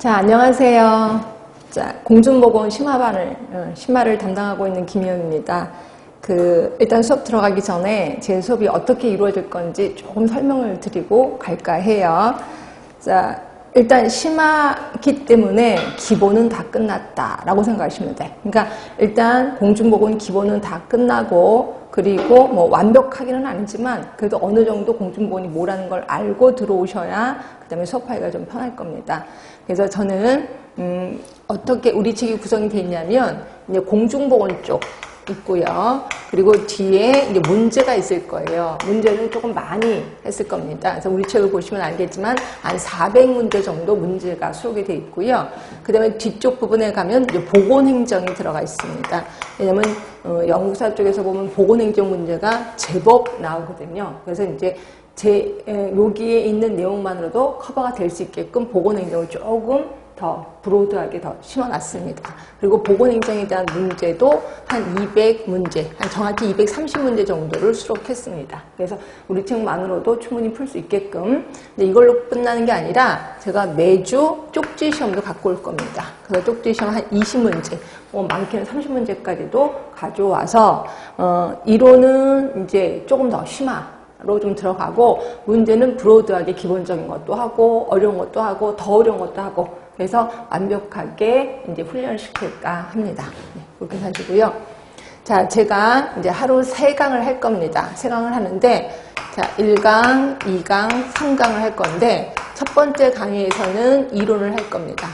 자, 안녕하세요. 자, 공중보건 심화를 담당하고 있는 김희영입니다. 일단 수업 들어가기 전에 제 수업이 어떻게 이루어질 건지 조금 설명을 드리고 갈까 해요. 자, 일단 심화기 때문에 기본은 다 끝났다라고 생각하시면 돼요. 그러니까 일단 공중보건 기본은 다 끝나고 그리고 뭐 완벽하기는 아니지만 그래도 어느 정도 공중보건이 뭐라는 걸 알고 들어오셔야 그 다음에 수업하기가 좀 편할 겁니다. 그래서 저는 어떻게 우리 책이 구성이 되어 있냐면 이제 공중보건 쪽 있고요. 그리고 뒤에 이제 문제가 있을 거예요. 문제는 조금 많이 했을 겁니다. 그래서 우리 책을 보시면 알겠지만 한 400문제 정도 문제가 수록이 되어 있고요. 그 다음에 뒤쪽 부분에 가면 이제 보건행정이 들어가 있습니다. 왜냐면 연구사 쪽에서 보면 보건행정 문제가 제법 나오거든요. 그래서 이제 여기에 있는 내용만으로도 커버가 될 수 있게끔 보건행정을 조금 더 브로드하게 더 심어놨습니다. 그리고 보건행정에 대한 문제도 한 200문제, 한 정확히 230문제 정도를 수록했습니다. 그래서 우리 책만으로도 충분히 풀 수 있게끔. 근데 이걸로 끝나는 게 아니라 제가 매주 쪽지 시험도 갖고 올 겁니다. 그래서 쪽지 시험 한 20문제, 많게는 30문제까지도 가져와서 이론은 이제 조금 더 심화로 좀 들어가고 문제는 브로드하게 기본적인 것도 하고 어려운 것도 하고 더 어려운 것도 하고 그래서 완벽하게 이제 훈련을 시킬까 합니다. 네, 그렇게 하시고요. 자, 제가 이제 하루 3강을 할 겁니다. 3강을 하는데, 자, 1강, 2강, 3강을 할 건데, 첫 번째 강의에서는 이론을 할 겁니다.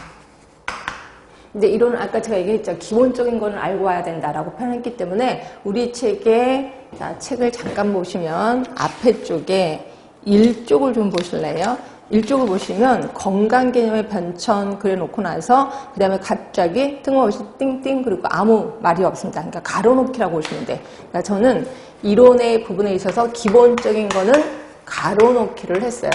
근데 이론은 아까 제가 얘기했죠. 기본적인 거는 알고 와야 된다라고 표현했기 때문에, 우리 책에, 자, 책을 잠깐 보시면, 앞에 쪽에 1쪽을 좀 보실래요? 1쪽을 보시면 건강 개념의 변천 그려놓고 나서 그 다음에 갑자기 뜬금없이 띵띵 그리고 아무 말이 없습니다. 그러니까 가로놓기라고 보시면 돼. 그러니까 저는 이론의 부분에 있어서 기본적인 거는 가로놓기를 했어요.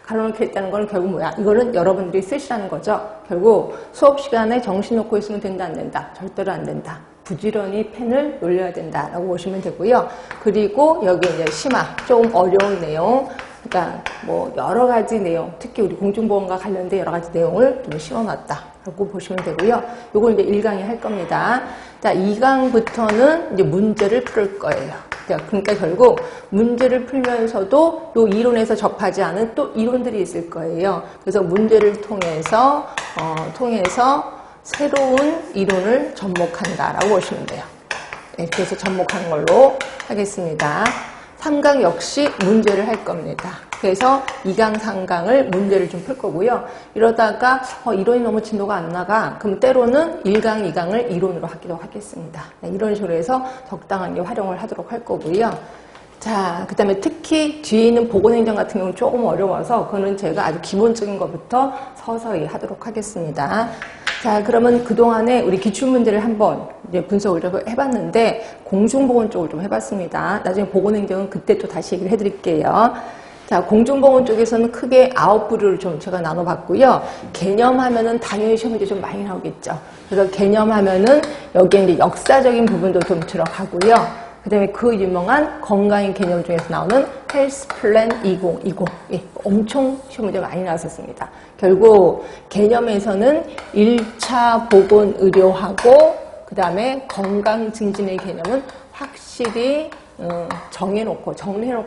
가로놓기 했다는 건 결국 뭐야? 이거는 여러분들이 쓰시라는 거죠. 결국 수업 시간에 정신 놓고 있으면 된다 안 된다? 절대로 안 된다. 부지런히 펜을 놀려야 된다라고 보시면 되고요. 그리고 여기 이제 심화, 조금 어려운 내용, 그러니까 뭐 여러 가지 내용, 특히 우리 공중보건과 관련된 여러 가지 내용을 좀 씌워놨다라고 보시면 되고요. 요걸 이제 1강에 할 겁니다. 자, 2강부터는 이제 문제를 풀 거예요. 그러니까 결국 문제를 풀면서도 요 이론에서 접하지 않은 또 이론들이 있을 거예요. 그래서 문제를 통해서 새로운 이론을 접목한다라고 보시면 돼요. 네, 그래서 접목한 걸로 하겠습니다. 3강 역시 문제를 할 겁니다. 그래서 2강, 3강을 문제를 좀 풀 거고요. 이러다가 이론이 너무 진도가 안 나가 그럼 때로는 1강, 2강을 이론으로 하기도 하겠습니다. 네, 이런 식으로 해서 적당하게 활용을 하도록 할 거고요. 자, 그 다음에 특히 뒤에 있는 보건행정 같은 경우는 조금 어려워서 그거는 제가 아주 기본적인 것부터 서서히 하도록 하겠습니다. 자, 그러면 그동안에 우리 기출문제를 한번 이제 분석을 해봤는데 공중보건 쪽을 좀 해봤습니다. 나중에 보건행정은 그때 또 다시 얘기를 해드릴게요. 자, 공중보건 쪽에서는 크게 9부류를 좀 제가 나눠봤고요. 개념하면은 당연히 시험 문제 좀 많이 나오겠죠. 그래서 개념하면은 여기에 이제 역사적인 부분도 좀 들어가고요. 그 다음에 그 유명한 건강의 개념 중에서 나오는 헬스 플랜 2020. 예, 엄청 시험 문제 많이 나왔었습니다. 결국 개념에서는 1차 보건 의료하고 그 다음에 건강 증진의 개념은 확실히 정리해놓고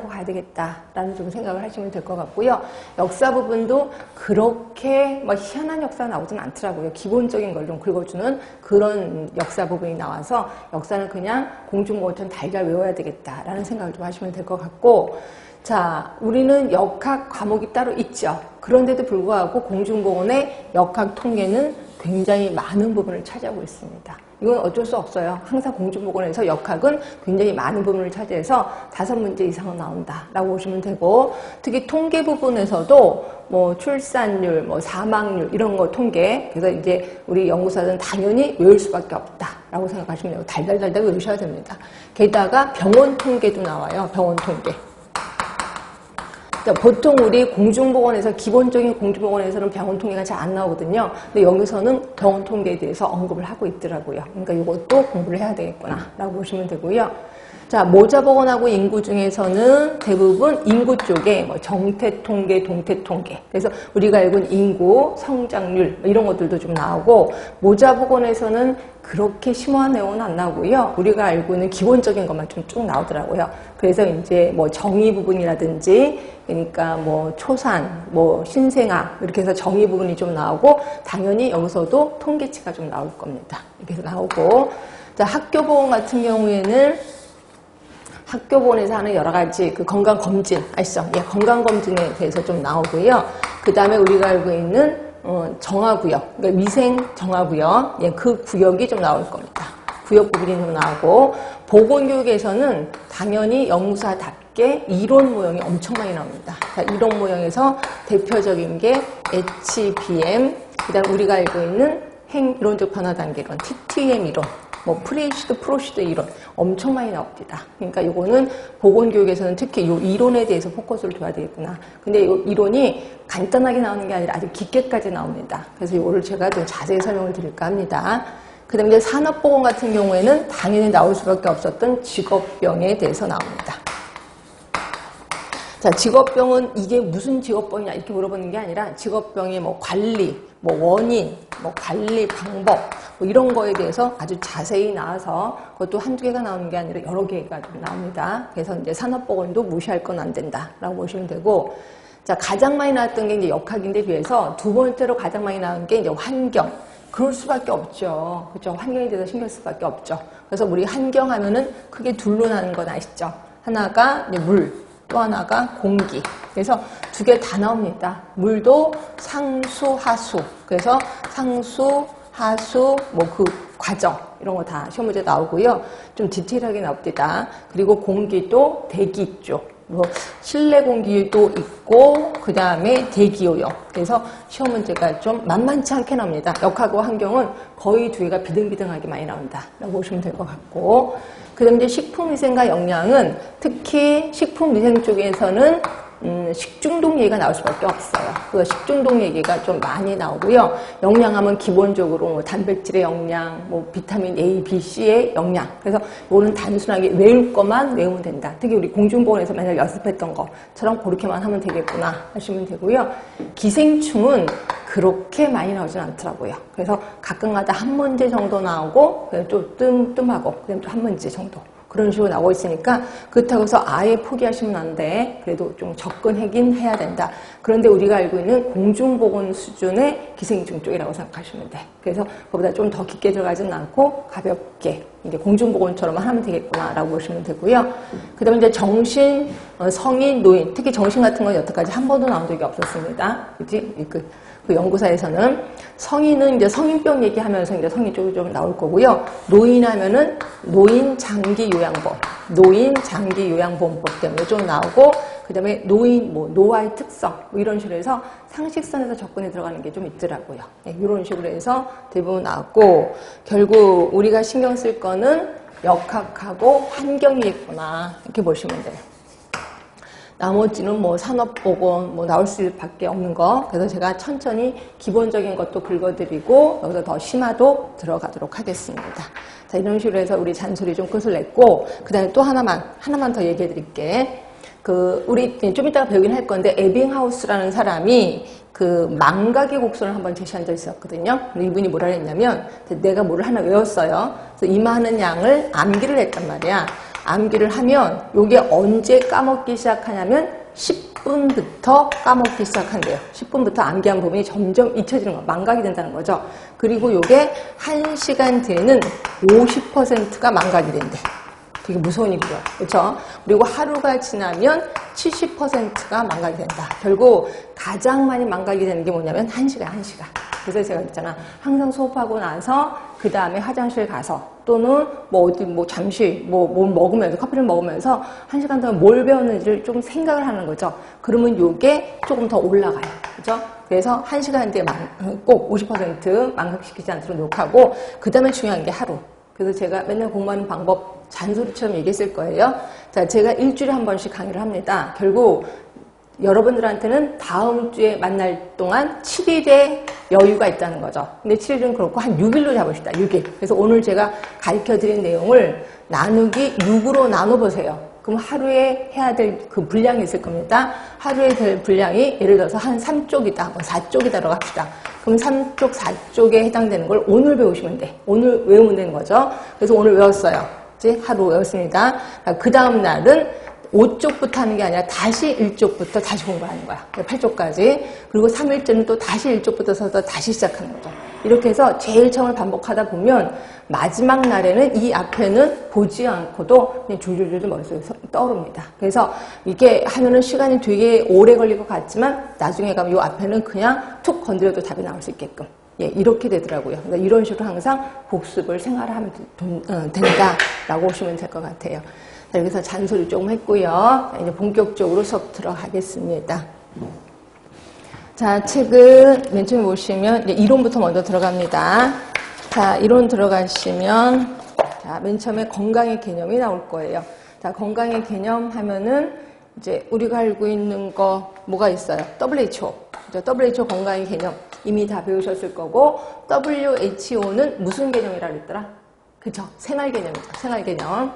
가야 되겠다라는 좀 생각을 하시면 될 것 같고요. 역사 부분도 그렇게 뭐 희한한 역사가 나오진 않더라고요. 기본적인 걸 좀 긁어주는 그런 역사 부분이 나와서 역사는 그냥 공중보건처럼 달달 외워야 되겠다라는 생각을 좀 하시면 될 것 같고, 자, 우리는 역학 과목이 따로 있죠. 그런데도 불구하고 공중보건의 역학 통계는 굉장히 많은 부분을 차지하고 있습니다. 이건 어쩔 수 없어요. 항상 공중보건에서 역학은 굉장히 많은 부분을 차지해서 5문제 이상은 나온다라고 보시면 되고, 특히 통계 부분에서도 뭐 출산율, 뭐 사망률 이런 거 통계, 그래서 이제 우리 연구사들은 당연히 외울 수밖에 없다라고 생각하시면 돼요. 달달달달 외우셔야 됩니다. 게다가 병원 통계도 나와요. 병원 통계. 보통 우리 공중보건에서 기본적인 공중보건에서는 병원 통계가 잘 안 나오거든요. 근데 여기서는 병원 통계에 대해서 언급을 하고 있더라고요. 그러니까 이것도 공부를 해야 되겠구나 라고 보시면 되고요. 자, 자, 모자보건하고 인구 중에서는 대부분 인구 쪽에 뭐 정태통계, 동태통계. 그래서 우리가 알고 있는 인구, 성장률 이런 것들도 좀 나오고 모자보건에서는 그렇게 심오한 내용은 안 나오고요. 우리가 알고 있는 기본적인 것만 좀 쭉 나오더라고요. 그래서 이제 뭐 정의 부분이라든지 그러니까 뭐 초산, 뭐 신생아 이렇게 해서 정의 부분이 좀 나오고 당연히 여기서도 통계치가 좀 나올 겁니다. 이렇게 해서 나오고 자, 학교보건 같은 경우에는 학교보건에서 하는 여러 가지 그 건강검진, 아시죠? 예, 건강검진에 대해서 좀 나오고요. 그 다음에 우리가 알고 있는, 정화구역, 그러니까 위생 정화구역, 예, 그 구역이 좀 나올 겁니다. 구역 부분이 좀 나오고, 보건교육에서는 당연히 연구사답게 이론 모형이 엄청 많이 나옵니다. 자, 이론 모형에서 대표적인 게 HBM, 그 다음 우리가 알고 있는 행이론적 변화 단계 이론, TTM 이론, 뭐 프레시드 프로시드 이론 엄청 많이 나옵니다. 그러니까 이거는 보건교육에서는 특히 이 이론에 대해서 포커스를 둬야 되겠구나. 근데 이 이론이 간단하게 나오는 게 아니라 아주 깊게까지 나옵니다. 그래서 이거를 제가 좀 자세히 설명을 드릴까 합니다. 그 다음에 산업보건 같은 경우에는 당연히 나올 수밖에 없었던 직업병에 대해서 나옵니다. 자, 직업병은 이게 무슨 직업병이냐 이렇게 물어보는 게 아니라 직업병의 뭐 관리, 뭐 원인, 뭐 관리 방법 뭐 이런 거에 대해서 아주 자세히 나와서 그것도 한두 개가 나오는 게 아니라 여러 개가 좀 나옵니다. 그래서 이제 산업보건도 무시할 건 안 된다라고 보시면 되고 자, 가장 많이 나왔던 게 이제 역학인데 비해서 두 번째로 가장 많이 나온 게 이제 환경. 그럴 수밖에 없죠. 그렇죠? 환경에 대해서 신경 쓸 수밖에 없죠. 그래서 우리 환경 하면은 크게 둘로 나는 건 아시죠? 하나가 이제 물, 또 하나가 공기. 그래서 두 개 다 나옵니다. 물도 상수, 하수. 그래서 상수, 하수, 뭐 그 과정 이런 거 다 시험 문제 나오고요. 좀 디테일하게 나옵니다. 그리고 공기도 대기 쪽. 뭐 실내 공기도 있고 그 다음에 대기오염. 그래서 시험 문제가 좀 만만치 않게 나옵니다. 역학과 환경은 거의 두 개가 비등비등하게 많이 나온다 라고 보시면 될 것 같고 그 다음에 이제 식품위생과 영양은 특히 식품위생 쪽에서는 식중독 얘기가 나올 수밖에 없어요. 그 식중독 얘기가 좀 많이 나오고요. 영양하면 기본적으로 뭐 단백질의 영양, 뭐 비타민 A, B, C의 영양. 그래서 이거는 단순하게 외울 것만 외우면 된다. 특히 우리 공중보건에서 맨날 연습했던 것처럼 그렇게만 하면 되겠구나 하시면 되고요. 기생충은 그렇게 많이 나오진 않더라고요. 그래서 가끔가다 한 문제 정도 나오고 좀 뜸하고 그다음에 또 한 문제 정도. 그런 식으로 나오고 있으니까 그렇다고 해서 아예 포기하시면 안 돼. 그래도 좀 접근하긴 해야 된다. 그런데 우리가 알고 있는 공중보건 수준의 기생충 쪽이라고 생각하시면 돼. 그래서 그보다 좀 더 깊게 들어가지는 않고 가볍게 이제 공중보건처럼 하면 되겠구나라고 보시면 되고요. 그다음에 이제 정신, 성인, 노인, 특히 정신 같은 건 여태까지 한 번도 나온 적이 없었습니다. 그지? 그 연구사에서는 성인은 이제 성인병 얘기하면서 이제 성인 쪽이 좀 나올 거고요. 노인 하면은 노인 장기 요양보험, 노인 장기 요양보험법 때문에 좀 나오고, 그 다음에 노인, 뭐, 노화의 특성, 뭐 이런 식으로 해서 상식선에서 접근에 들어가는 게 좀 있더라고요. 네, 이런 식으로 해서 대부분 나왔고, 결국 우리가 신경 쓸 거는 역학하고 환경이 있구나. 이렇게 보시면 돼요. 나머지는 뭐 산업보건 뭐 나올 수밖에 없는 거. 그래서 제가 천천히 기본적인 것도 긁어드리고 여기서 더 심화도 들어가도록 하겠습니다. 자, 이런 식으로 해서 우리 잔소리 좀 끝을 냈고 그 다음에 또 하나만 더 얘기해 드릴게. 우리 좀 이따가 배우긴 할 건데 에빙하우스라는 사람이 그 망각의 곡선을 한번 제시한 적이 있었거든요. 이분이 뭐라 했냐면 내가 뭐를 하나 외웠어요. 그래서 이만한 양을 암기를 했단 말이야. 암기를 하면 이게 언제 까먹기 시작하냐면 10분부터 까먹기 시작한대요. 10분부터 암기한 부분이 점점 잊혀지는 거, 망각이 된다는 거죠. 그리고 이게 1시간 뒤에는 50%가 망각이 된대. 되게 무서운 일이죠. 그렇죠? 그리고 하루가 지나면 70%가 망각이 된다. 결국 가장 많이 망각이 되는 게 뭐냐면 1시간. 그래서 제가 있잖아. 항상 수업하고 나서 그 다음에 화장실 가서 또는 뭐 어디 뭐 잠시 뭐 먹으면서 커피를 먹으면서 1시간 동안 뭘 배웠는지를 좀 생각을 하는 거죠. 그러면 요게 조금 더 올라가요. 그죠? 그래서 1시간 뒤에 꼭 50% 망각시키지 않도록 노력하고 그 다음에 중요한 게 하루. 그래서 제가 맨날 공부하는 방법 잔소리처럼 얘기했을 거예요. 자, 제가 일주일에 한 번씩 강의를 합니다. 결국 여러분들한테는 다음 주에 만날 동안 7일의 여유가 있다는 거죠. 근데 7일은 그렇고 한 6일로 잡읍시다. 6일. 그래서 오늘 제가 가르쳐드린 내용을 나누기 6으로 나눠보세요. 그럼 하루에 해야 될 그 분량이 있을 겁니다. 하루에 될 분량이 예를 들어서 한 3쪽이다, 뭐 4쪽이다라고 합시다. 그럼 3쪽, 4쪽에 해당되는 걸 오늘 배우시면 돼. 오늘 외우면 되는 거죠. 그래서 오늘 외웠어요. 이제 하루 외웠습니다. 그 다음 날은 5쪽부터 하는 게 아니라 다시 1쪽부터 다시 공부하는 거야. 8쪽까지. 그리고 3일째는 또 다시 1쪽부터 서서 다시 시작하는 거죠. 이렇게 해서 제일 처음을 반복하다 보면 마지막 날에는 이 앞에는 보지 않고도 그냥 줄줄줄 머릿속에서 떠오릅니다. 그래서 이게 하면은 시간이 되게 오래 걸릴 것 같지만 나중에 가면 이 앞에는 그냥 툭 건드려도 답이 나올 수 있게끔. 예, 이렇게 되더라고요. 그러니까 이런 식으로 항상 복습을 생활하면 된다라고 보시면 될 것 같아요. 자, 여기서 잔소리 조금 했고요. 이제 본격적으로 수업 들어가겠습니다. 자, 책은 맨 처음에 보시면 이제 이론부터 먼저 들어갑니다. 자, 이론 들어가시면 자, 맨 처음에 건강의 개념이 나올 거예요. 자, 건강의 개념 하면은 이제 우리가 알고 있는 거 뭐가 있어요? WHO. WHO 건강의 개념 이미 다 배우셨을 거고 WHO는 무슨 개념이라 그랬더라? 그쵸? 생활 개념이죠. 생활 개념.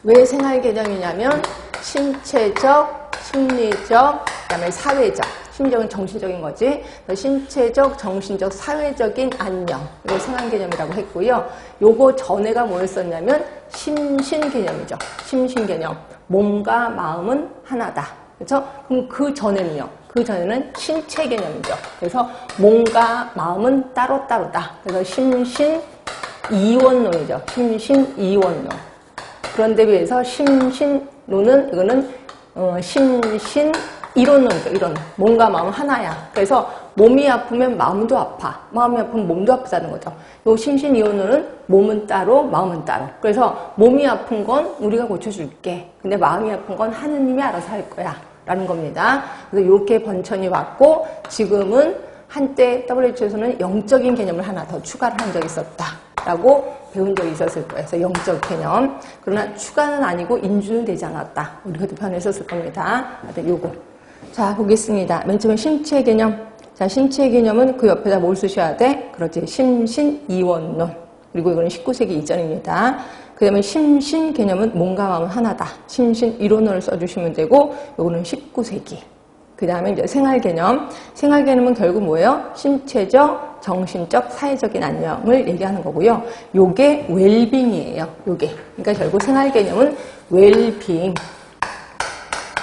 왜 생활 개념이냐면 신체적, 심리적, 그다음에 사회적. 심리적은 정신적인 거지. 신체적, 정신적, 사회적인 안녕. 이거 생활 개념이라고 했고요. 요거 전에가 뭐였었냐면 심신 개념이죠. 심신 개념. 몸과 마음은 하나다. 그렇죠? 그럼 그 전에는요. 그 전에는 신체 개념이죠. 그래서 몸과 마음은 따로따로다. 그래서 심신 이원론이죠. 심신 이원론. 그런데 비해서 심신론은 이거는 심신 이론론이죠. 이론. 몸과 마음 하나야. 그래서 몸이 아프면 마음도 아파. 마음이 아프면 몸도 아프다는 거죠. 요 심신 이론론은 몸은 따로, 마음은 따로. 그래서 몸이 아픈 건 우리가 고쳐줄게. 근데 마음이 아픈 건 하느님이 알아서 할 거야. 라는 겁니다. 그래서 이렇게 번천이 왔고 지금은 한때 WHO에서는 영적인 개념을 하나 더 추가를 한 적이 있었다. 라고 배운 적이 있었을 거예요. 그래서 영적 개념. 그러나 추가는 아니고 인주는 되지 않았다. 우리가 또 변했었을 겁니다. 요거. 자, 보겠습니다. 맨 처음에 신체 개념. 자, 신체 개념은 그 옆에다 뭘 쓰셔야 돼? 그렇지. 심신이원론. 그리고 이거는 19세기 이전입니다. 그 다음에 심신 개념은 몸과 마음은 하나다. 심신 이론론을 써주시면 되고, 요거는 19세기. 그 다음에 이제 생활 개념. 생활 개념은 결국 뭐예요? 신체적, 정신적, 사회적인 안녕을 얘기하는 거고요. 요게 웰빙이에요. 요게. 그러니까 결국 생활 개념은 웰빙.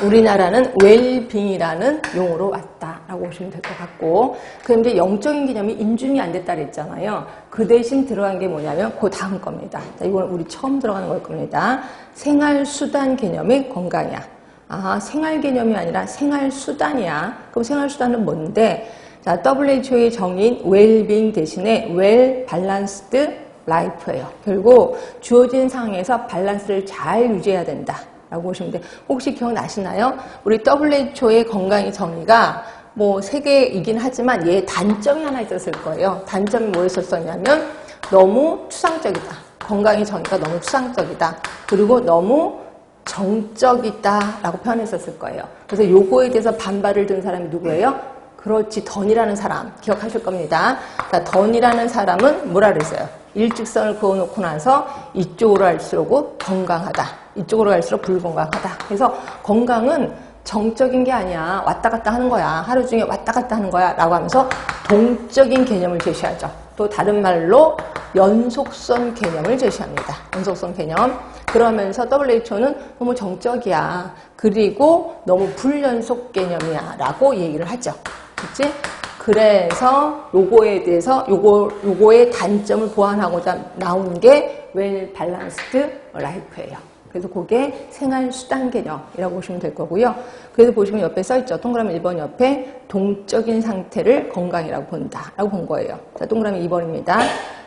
우리나라는 웰빙이라는 용어로 왔다라고 보시면 될 것 같고, 그런데 영적인 개념이 인준이 안 됐다 그랬잖아요. 그 대신 들어간 게 뭐냐면 그 다음 겁니다. 자, 이건 우리 처음 들어가는 걸 겁니다. 생활수단 개념이 건강이야. 아, 생활 개념이 아니라 생활수단이야. 그럼 생활수단은 뭔데? 자, WHO의 정의인 웰빙 대신에 웰 밸런스드 라이프예요. 결국 주어진 상황에서 밸런스를 잘 유지해야 된다. 라고 보시면 돼요. 혹시 기억나시나요? 우리 WHO의 건강의 정의가 뭐 3개이긴 하지만 얘 단점이 하나 있었을 거예요. 단점이 뭐였었냐면 너무 추상적이다. 건강의 정의가 너무 추상적이다. 그리고 너무 정적이다 라고 표현했었을 거예요. 그래서 요거에 대해서 반발을 든 사람이 누구예요? 그렇지, 던이라는 사람 기억하실 겁니다. 자, 던이라는 사람은 뭐라 그랬어요? 일직선을 그어놓고 나서 이쪽으로 갈수록 건강하다. 이쪽으로 갈수록 불건강하다. 그래서 건강은 정적인 게 아니야. 왔다 갔다 하는 거야. 하루 중에 왔다 갔다 하는 거야. 라고 하면서 동적인 개념을 제시하죠. 또 다른 말로 연속선 개념을 제시합니다. 연속선 개념. 그러면서 WHO는 너무 정적이야. 그리고 너무 불연속 개념이야. 라고 얘기를 하죠. 그치? 그래서 요거에 대해서 요거의 단점을 보완하고자 나온 게 웰 밸런스드 라이프예요. 그래서 그게 생활수단 개념이라고 보시면 될 거고요. 그래서 보시면 옆에 써있죠. 동그라미 1번 옆에 동적인 상태를 건강이라고 본다. 라고 본 거예요. 자, 동그라미 2번입니다.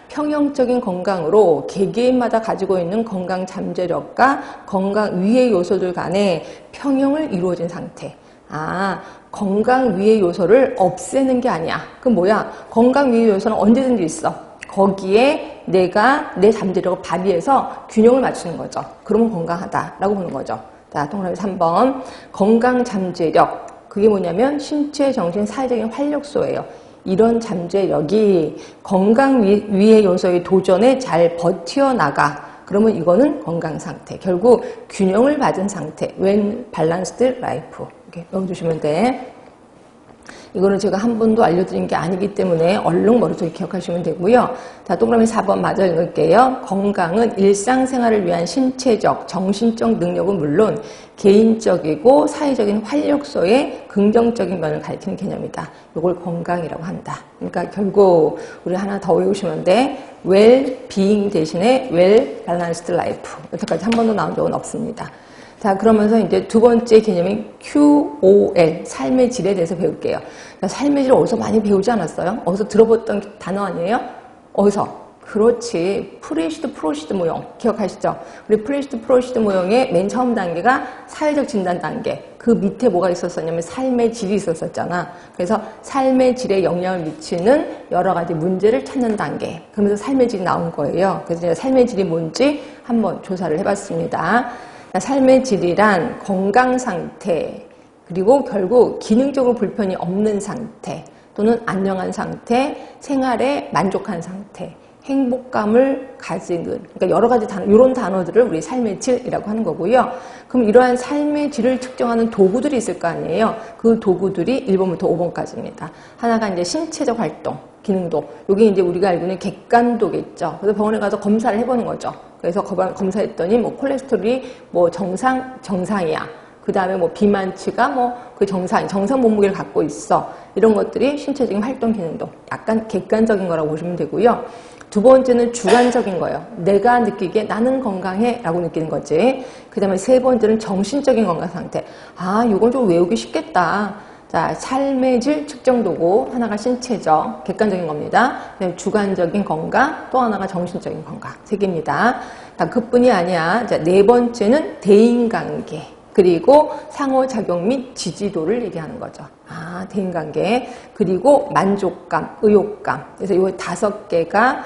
평형적인 건강으로 개개인마다 가지고 있는 건강 잠재력과 건강 위의 요소들 간의 평형을 이루어진 상태. 아, 건강 위의 요소를 없애는 게 아니야. 그럼 뭐야? 건강 위의 요소는 언제든지 있어. 거기에 내가 내 잠재력을 발휘해서 균형을 맞추는 거죠. 그러면 건강하다라고 보는 거죠. 자, 동그라미 3번. 건강 잠재력. 그게 뭐냐면 신체, 정신, 사회적인 활력소예요. 이런 잠재력이 건강 위의 요소의 도전에 잘 버텨나가. 그러면 이거는 건강 상태. 결국 균형을 받은 상태. When balanced life. 이렇게 넣어주시면 돼. 이거는 제가 한 번도 알려드린 게 아니기 때문에 얼른 머릿속에 기억하시면 되고요. 자, 동그라미 4번 마저 읽을게요. 건강은 일상생활을 위한 신체적, 정신적 능력은 물론 개인적이고 사회적인 활력소의 긍정적인 면을 가리키는 개념이다. 이걸 건강이라고 한다. 그러니까 결국 우리 하나 더 외우시면 돼. well-being 대신에 well-balanced life. 여태까지 한 번도 나온 적은 없습니다. 자, 그러면서 이제 두 번째 개념인 QOL, 삶의 질에 대해서 배울게요. 자, 삶의 질을 어디서 많이 배우지 않았어요? 어디서 들어봤던 단어 아니에요? 어디서? 그렇지. 프리시드 프로시드 모형. 기억하시죠? 우리 프리시드 프로시드 모형의 맨 처음 단계가 사회적 진단 단계. 그 밑에 뭐가 있었었냐면 삶의 질이 있었었잖아. 그래서 삶의 질에 영향을 미치는 여러 가지 문제를 찾는 단계. 그러면서 삶의 질이 나온 거예요. 그래서 제가 삶의 질이 뭔지 한번 조사를 해봤습니다. 삶의 질이란 건강 상태, 그리고 결국 기능적으로 불편이 없는 상태, 또는 안녕한 상태, 생활에 만족한 상태, 행복감을 가지는, 그러니까 여러 가지 단어, 이런 단어들을 우리 삶의 질이라고 하는 거고요. 그럼 이러한 삶의 질을 측정하는 도구들이 있을 거 아니에요. 그 도구들이 1번부터 5번까지입니다. 하나가 이제 신체적 활동, 기능도. 이게 이제 우리가 알고 있는 객관도겠죠. 그래서 병원에 가서 검사를 해보는 거죠. 그래서 검사했더니 뭐 콜레스테롤이 뭐 정상이야. 그 다음에 뭐 비만치가 뭐 그 정상 몸무게를 갖고 있어. 이런 것들이 신체적인 활동 기능도 약간 객관적인 거라고 보시면 되고요. 두 번째는 주관적인 거예요. 내가 느끼기에 나는 건강해 라고 느끼는 거지. 그 다음에 세 번째는 정신적인 건강 상태. 아, 이건 좀 외우기 쉽겠다. 자, 삶의 질 측정도구. 하나가 신체적, 객관적인 겁니다. 그다음에 주관적인 건강, 또 하나가 정신적인 건강. 세 개입니다. 자, 그뿐이 아니야. 자, 네 번째는 대인관계. 그리고 상호작용 및 지지도를 얘기하는 거죠. 아, 대인관계. 그리고 만족감, 의욕감. 그래서 이 5개가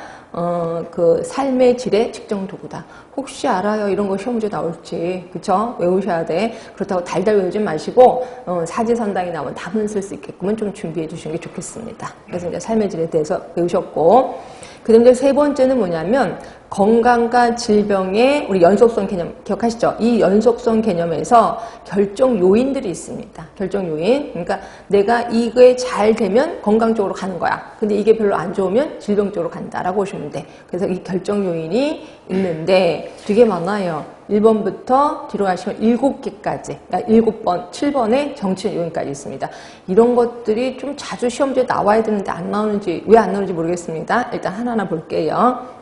그 삶의 질의 측정 도구다. 혹시 알아요? 이런 거 시험 문제 나올지. 그쵸? 외우셔야 돼. 그렇다고 달달 외우지 마시고, 사지선당에 나오면 답은 쓸 수 있게끔은 좀 준비해 주시는 게 좋겠습니다. 그래서 이제 삶의 질에 대해서 배우셨고, 그 다음에 세 번째는 뭐냐면, 건강과 질병의 우리 연속성 개념 기억하시죠? 이 연속성 개념에서 결정 요인들이 있습니다. 결정 요인. 그러니까 내가 이게 잘 되면 건강 쪽으로 가는 거야. 근데 이게 별로 안 좋으면 질병 쪽으로 간다라고 보시면 돼. 그래서 이 결정 요인이 있는데 되게 많아요. 1번부터 뒤로 가시면 7개까지, 7번, 7번의 정치 요인까지 있습니다. 이런 것들이 좀 자주 시험지에 나와야 되는데 안 나오는지, 왜 안 나오는지 모르겠습니다. 일단 하나하나 볼게요.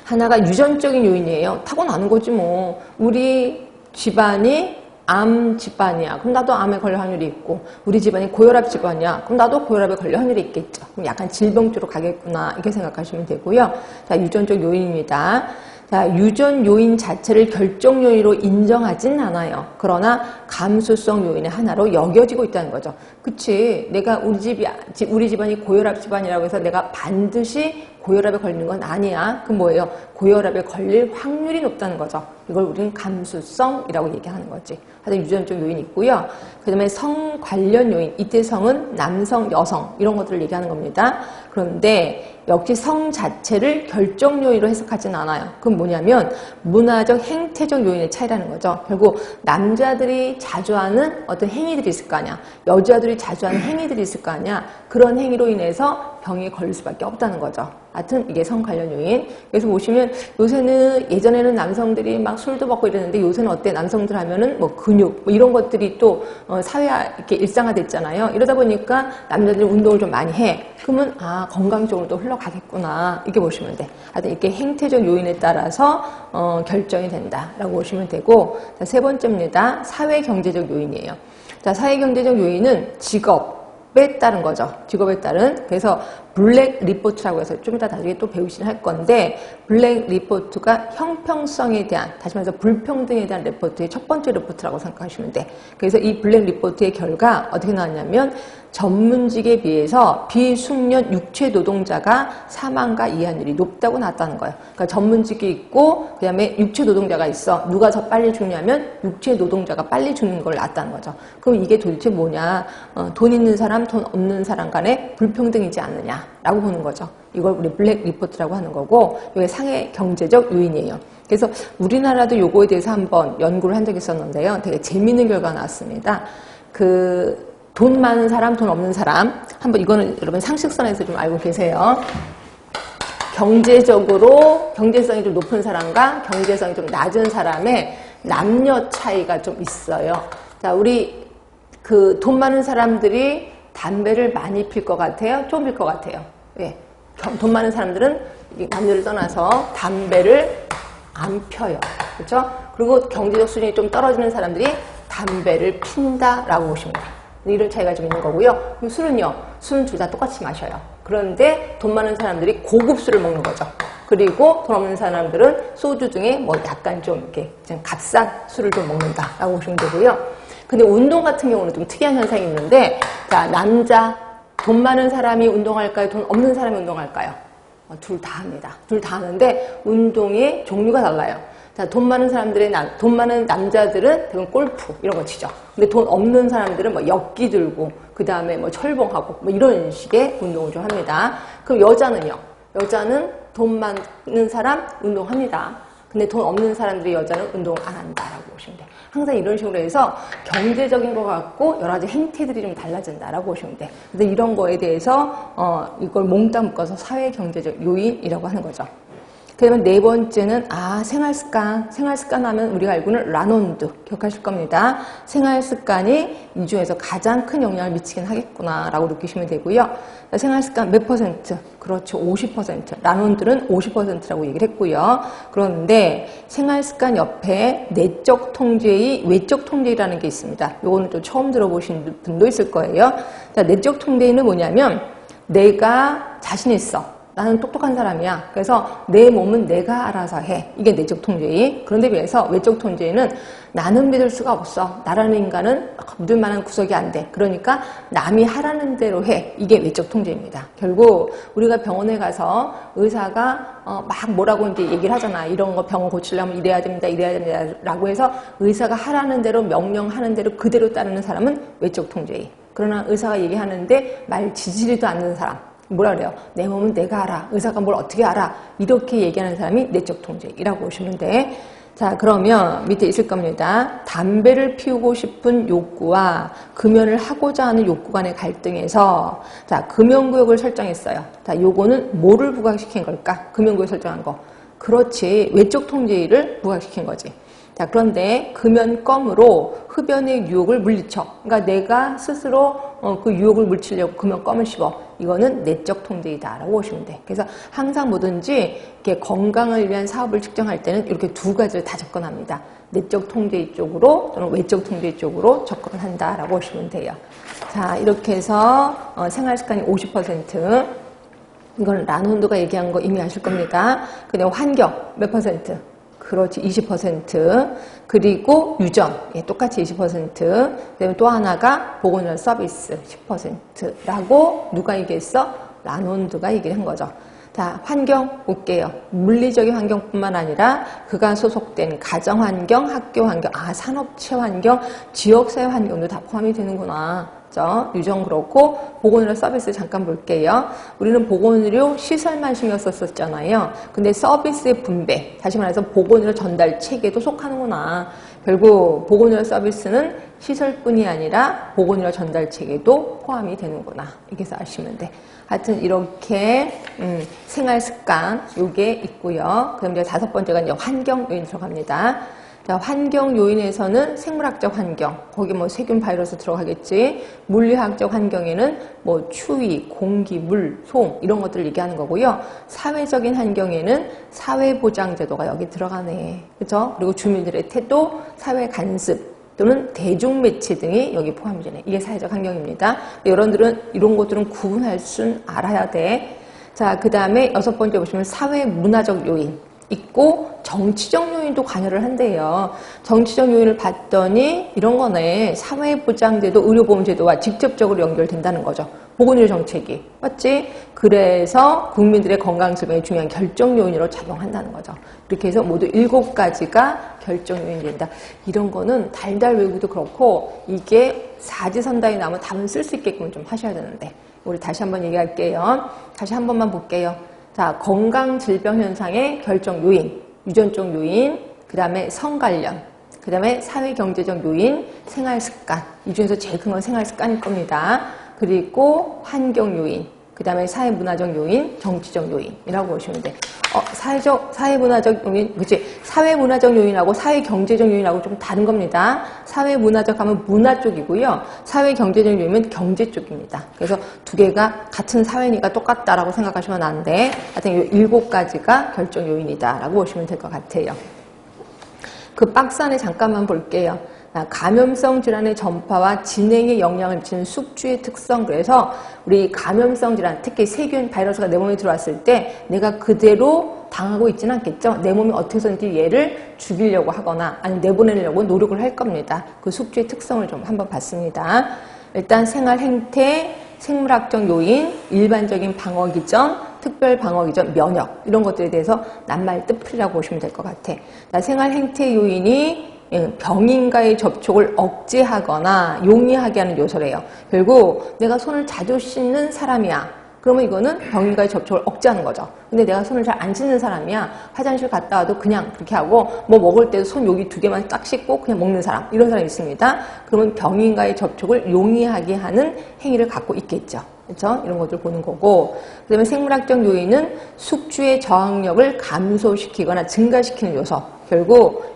하나가 유전적인 요인이에요. 타고나는 거지 뭐. 우리 집안이 암 집안이야. 그럼 나도 암에 걸릴 확률이 있고, 우리 집안이 고혈압 집안이야. 그럼 나도 고혈압에 걸릴 확률이 있겠죠. 그럼 약간 질병 쪽으로 가겠구나. 이렇게 생각하시면 되고요. 자, 유전적 요인입니다. 자, 유전 요인 자체를 결정 요인으로 인정하진 않아요. 그러나 감수성 요인의 하나로 여겨지고 있다는 거죠. 그치? 내가 우리 집안이 고혈압 집안이라고 해서 내가 반드시 고혈압에 걸리는 건 아니야. 그럼 뭐예요? 고혈압에 걸릴 확률이 높다는 거죠. 이걸 우리는 감수성이라고 얘기하는 거지. 하여튼 유전적 요인이 있고요. 그 다음에 성 관련 요인. 이때 성은 남성, 여성 이런 것들을 얘기하는 겁니다. 그런데 역시 성 자체를 결정 요인으로 해석하지는 않아요. 그럼 뭐냐면 문화적, 행태적 요인의 차이라는 거죠. 결국 남자들이 자주 하는 어떤 행위들이 있을 거 아니야. 여자들이 자주 하는 행위들이 있을 거 아니야. 그런 행위로 인해서 병에 걸릴 수밖에 없다는 거죠. 하여튼 이게 성 관련 요인. 그래서 보시면 요새는 예전에는 남성들이 막 술도 먹고 이랬는데 요새는 어때? 남성들 하면은 뭐 근육 뭐 이런 것들이 또 사회화 이렇게 일상화됐잖아요. 이러다 보니까 남자들이 운동을 좀 많이 해. 그러면 아 건강 쪽으로 또 흘러가겠구나 이렇게 보시면 돼. 하여튼 이렇게 행태적 요인에 따라서 결정이 된다라고 보시면 되고 자, 세 번째입니다. 사회 경제적 요인이에요. 자 사회 경제적 요인은 직업에 따른 거죠. 직업에 따른. 그래서 블랙 리포트라고 해서 좀 이따 나중에 또 배우시긴 할 건데 블랙 리포트가 형평성에 대한 다시 말해서 불평등에 대한 리포트의 첫 번째 리포트라고 생각하시면 돼. 그래서 이 블랙 리포트의 결과 어떻게 나왔냐면 전문직에 비해서 비숙련 육체 노동자가 사망과 이해율이 높다고 나왔다는 거예요. 그러니까 전문직이 있고 그 다음에 육체 노동자가 있어. 누가 더 빨리 죽냐면 육체 노동자가 빨리 죽는 걸 나왔다는 거죠. 그럼 이게 도대체 뭐냐? 돈 있는 사람, 돈 없는 사람 간에 불평등이지 않느냐라고 보는 거죠. 이걸 우리 블랙 리포트라고 하는 거고 이게 상해 경제적 요인이에요. 그래서 우리나라도 요거에 대해서 한번 연구를 한 적이 있었는데요. 되게 재미있는 결과가 나왔습니다. 돈 많은 사람, 돈 없는 사람. 한번 이거는 여러분 상식선에서 좀 알고 계세요. 경제성이 좀 높은 사람과 경제성이 좀 낮은 사람의 남녀 차이가 좀 있어요. 자, 우리 돈 많은 사람들이 담배를 많이 필 것 같아요? 좀 필 것 같아요? 예. 돈 많은 사람들은 남녀를 떠나서 담배를 안 펴요. 그렇죠? 그리고 경제적 수준이 좀 떨어지는 사람들이 담배를 핀다라고 보시면 돼요. 이런 차이가 좀 있는 거고요. 그럼 술은요? 술은 둘 다 똑같이 마셔요. 그런데 돈 많은 사람들이 고급 술을 먹는 거죠. 그리고 돈 없는 사람들은 소주 중에 뭐 약간 좀 이렇게 좀 값싼 술을 좀 먹는다라고 보시면 되고요. 근데 운동 같은 경우는 좀 특이한 현상이 있는데, 자, 남자, 돈 많은 사람이 운동할까요? 돈 없는 사람이 운동할까요? 둘 다 합니다. 둘 다 하는데 운동의 종류가 달라요. 자, 돈 많은 남자들은 대부분 골프 이런 거 치죠. 근데 돈 없는 사람들은 뭐 엿기 들고 그 다음에 뭐 철봉하고 뭐 이런 식의 운동을 좀 합니다. 그럼 여자는요? 여자는 돈 많은 사람 운동합니다. 근데 돈 없는 사람들이 여자는 운동 안 한다라고 보시면 돼요. 항상 이런 식으로 해서 경제적인 것 같고 여러 가지 행태들이 좀 달라진다라고 보시면 돼요. 그래서 이런 거에 대해서 이걸 몽땅 묶어서 사회 경제적 요인이라고 하는 거죠. 그러면 네 번째는 생활습관. 생활습관 하면 우리가 알고는 라논드 기억하실 겁니다. 생활습관이 이 중에서 가장 큰 영향을 미치긴 하겠구나 라고 느끼시면 되고요. 생활습관 몇 %? 그렇죠. 50%. 라논드는 50%라고 얘기를 했고요. 그런데 생활습관 옆에 내적 통제의 외적 통제라는 게 있습니다. 요거는 좀 처음 들어보신 분도 있을 거예요. 자, 내적 통제는 뭐냐면 내가 자신 있어. 나는 똑똑한 사람이야. 그래서 내 몸은 내가 알아서 해. 이게 내적 통제의. 그런데 비해서 외적 통제는 나는 믿을 수가 없어. 나라는 인간은 믿을 만한 구석이 안 돼. 그러니까 남이 하라는 대로 해. 이게 외적 통제입니다. 결국 우리가 병원에 가서 의사가 막 뭐라고 이제 얘기를 하잖아. 이런 거 병원 고치려면 이래야 됩니다. 이래야 됩니다. 라고 해서 의사가 하라는 대로 명령하는 대로 그대로 따르는 사람은 외적 통제의. 그러나 의사가 얘기하는데 말 지지리도 않는 사람. 뭐라 그래요? 내 몸은 내가 알아. 의사가 뭘 어떻게 알아? 이렇게 얘기하는 사람이 내적 통제이라고 보시면 돼. 자, 그러면 밑에 있을 겁니다. 담배를 피우고 싶은 욕구와 금연을 하고자 하는 욕구 간의 갈등에서 자, 금연구역을 설정했어요. 자, 요거는 뭐를 부각시킨 걸까? 금연구역 설정한 거. 그렇지. 외적 통제를 부각시킨 거지. 자, 그런데 금연껌으로 흡연의 유혹을 물리쳐. 그러니까 내가 스스로 그 유혹을 물리치려고 금연껌을 씹어. 이거는 내적 통제이다라고 보시면 돼. 그래서 항상 뭐든지 이렇게 건강을 위한 사업을 측정할 때는 이렇게 두 가지를 다 접근합니다. 내적 통제 쪽으로 또는 외적 통제 쪽으로 접근을 한다라고 보시면 돼요. 자, 이렇게 해서 생활습관이 50%. 이건 라논드가 얘기한 거 이미 아실 겁니다. 그다음 환경 몇 %? 그렇지, 20%. 그리고 유전, 똑같이 20%. 그다음에 또 하나가 보건의료 서비스 10%라고 누가 얘기했어? 라논드가 얘기를 한 거죠. 자, 환경 볼게요. 물리적인 환경뿐만 아니라 그가 소속된 가정 환경, 학교 환경, 산업체 환경, 지역사회 환경도 다 포함이 되는구나. 유전 그렇고 보건의료 서비스 잠깐 볼게요. 우리는 보건의료 시설만 신경 썼었잖아요. 근데 서비스의 분배, 다시 말해서 보건의료 전달 체계도 속하는구나. 결국 보건의료 서비스는 시설뿐이 아니라 보건의료 전달 체계도 포함이 되는구나. 이렇게 해서 아시면 돼. 하여튼 이렇게 생활습관 요게 있고요. 그럼 이제 다섯 번째가 이제 환경 요인 들어갑니다. 자, 환경 요인에서는 생물학적 환경, 거기 뭐 세균, 바이러스 들어가겠지. 물리학적 환경에는 뭐 추위, 공기, 물, 소음 이런 것들을 얘기하는 거고요. 사회적인 환경에는 사회보장제도가 여기 들어가네. 그죠? 그리고 주민들의 태도, 사회 간섭 또는 대중매체 등이 여기 포함이 되네. 이게 사회적 환경입니다. 여러분들은 이런 것들은 구분할 줄 알아야 돼. 자, 그 다음에 여섯 번째 보시면 사회 문화적 요인. 있고 정치적 요인도 관여를 한대요. 정치적 요인을 봤더니 이런 거네. 사회보장제도, 의료보험제도와 직접적으로 연결된다는 거죠. 보건의료 정책이. 맞지? 그래서 국민들의 건강질병이 중요한 결정 요인으로 작용한다는 거죠. 이렇게 해서 모두 7가지가 결정 요인이 된다. 이런 거는 달달 외우기도 그렇고 이게 사지선다에 나오면 답은 쓸 수 있게끔 좀 하셔야 되는데 우리 다시 한번 얘기할게요. 다시 한 번만 볼게요. 자, 건강질병 현상의 결정 요인, 유전적 요인, 그 다음에 성관련, 그 다음에 사회경제적 요인, 생활습관. 이 중에서 제일 큰 건 생활습관일 겁니다. 그리고 환경 요인, 그 다음에 사회문화적 요인, 정치적 요인이라고 보시면 돼. 사회문화적 요인, 그치? 사회문화적 요인하고 사회경제적 요인하고 좀 다른 겁니다. 사회문화적 하면 문화 쪽이고요. 사회경제적 요인은 경제 쪽입니다. 그래서 두 개가 같은 사회니까 똑같다라고 생각하시면 안 돼. 하여튼 7가지가 결정 요인이다라고 보시면 될 것 같아요. 그 박스 안에 잠깐만 볼게요. 감염성 질환의 전파와 진행에 영향을 미치는 숙주의 특성. 그래서 우리 감염성 질환, 특히 세균, 바이러스가 내 몸에 들어왔을 때 내가 그대로 당하고 있지는 않겠죠. 내 몸이 어떻게 해서든지 얘를 죽이려고 하거나 아니면 내보내려고 노력을 할 겁니다. 그 숙주의 특성을 좀 한번 봤습니다. 일단 생활 행태, 생물학적 요인, 일반적인 방어 기전, 특별 방어 기전, 면역 이런 것들에 대해서 낱말 뜻풀이라고 보시면 될 것 같아. 생활 행태 요인이 병인과의 접촉을 억제하거나 용이하게 하는 요소래요. 결국 내가 손을 자주 씻는 사람이야. 그러면 이거는 병인과의 접촉을 억제하는 거죠. 근데 내가 손을 잘 안 씻는 사람이야. 화장실 갔다 와도 그냥 그렇게 하고 뭐 먹을 때도 손 여기 2개만 딱 씻고 그냥 먹는 사람. 이런 사람이 있습니다. 그러면 병인과의 접촉을 용이하게 하는 행위를 갖고 있겠죠. 그렇죠? 이런 것들 보는 거고. 그 다음에 생물학적 요인은 숙주의 저항력을 감소시키거나 증가시키는 요소. 결국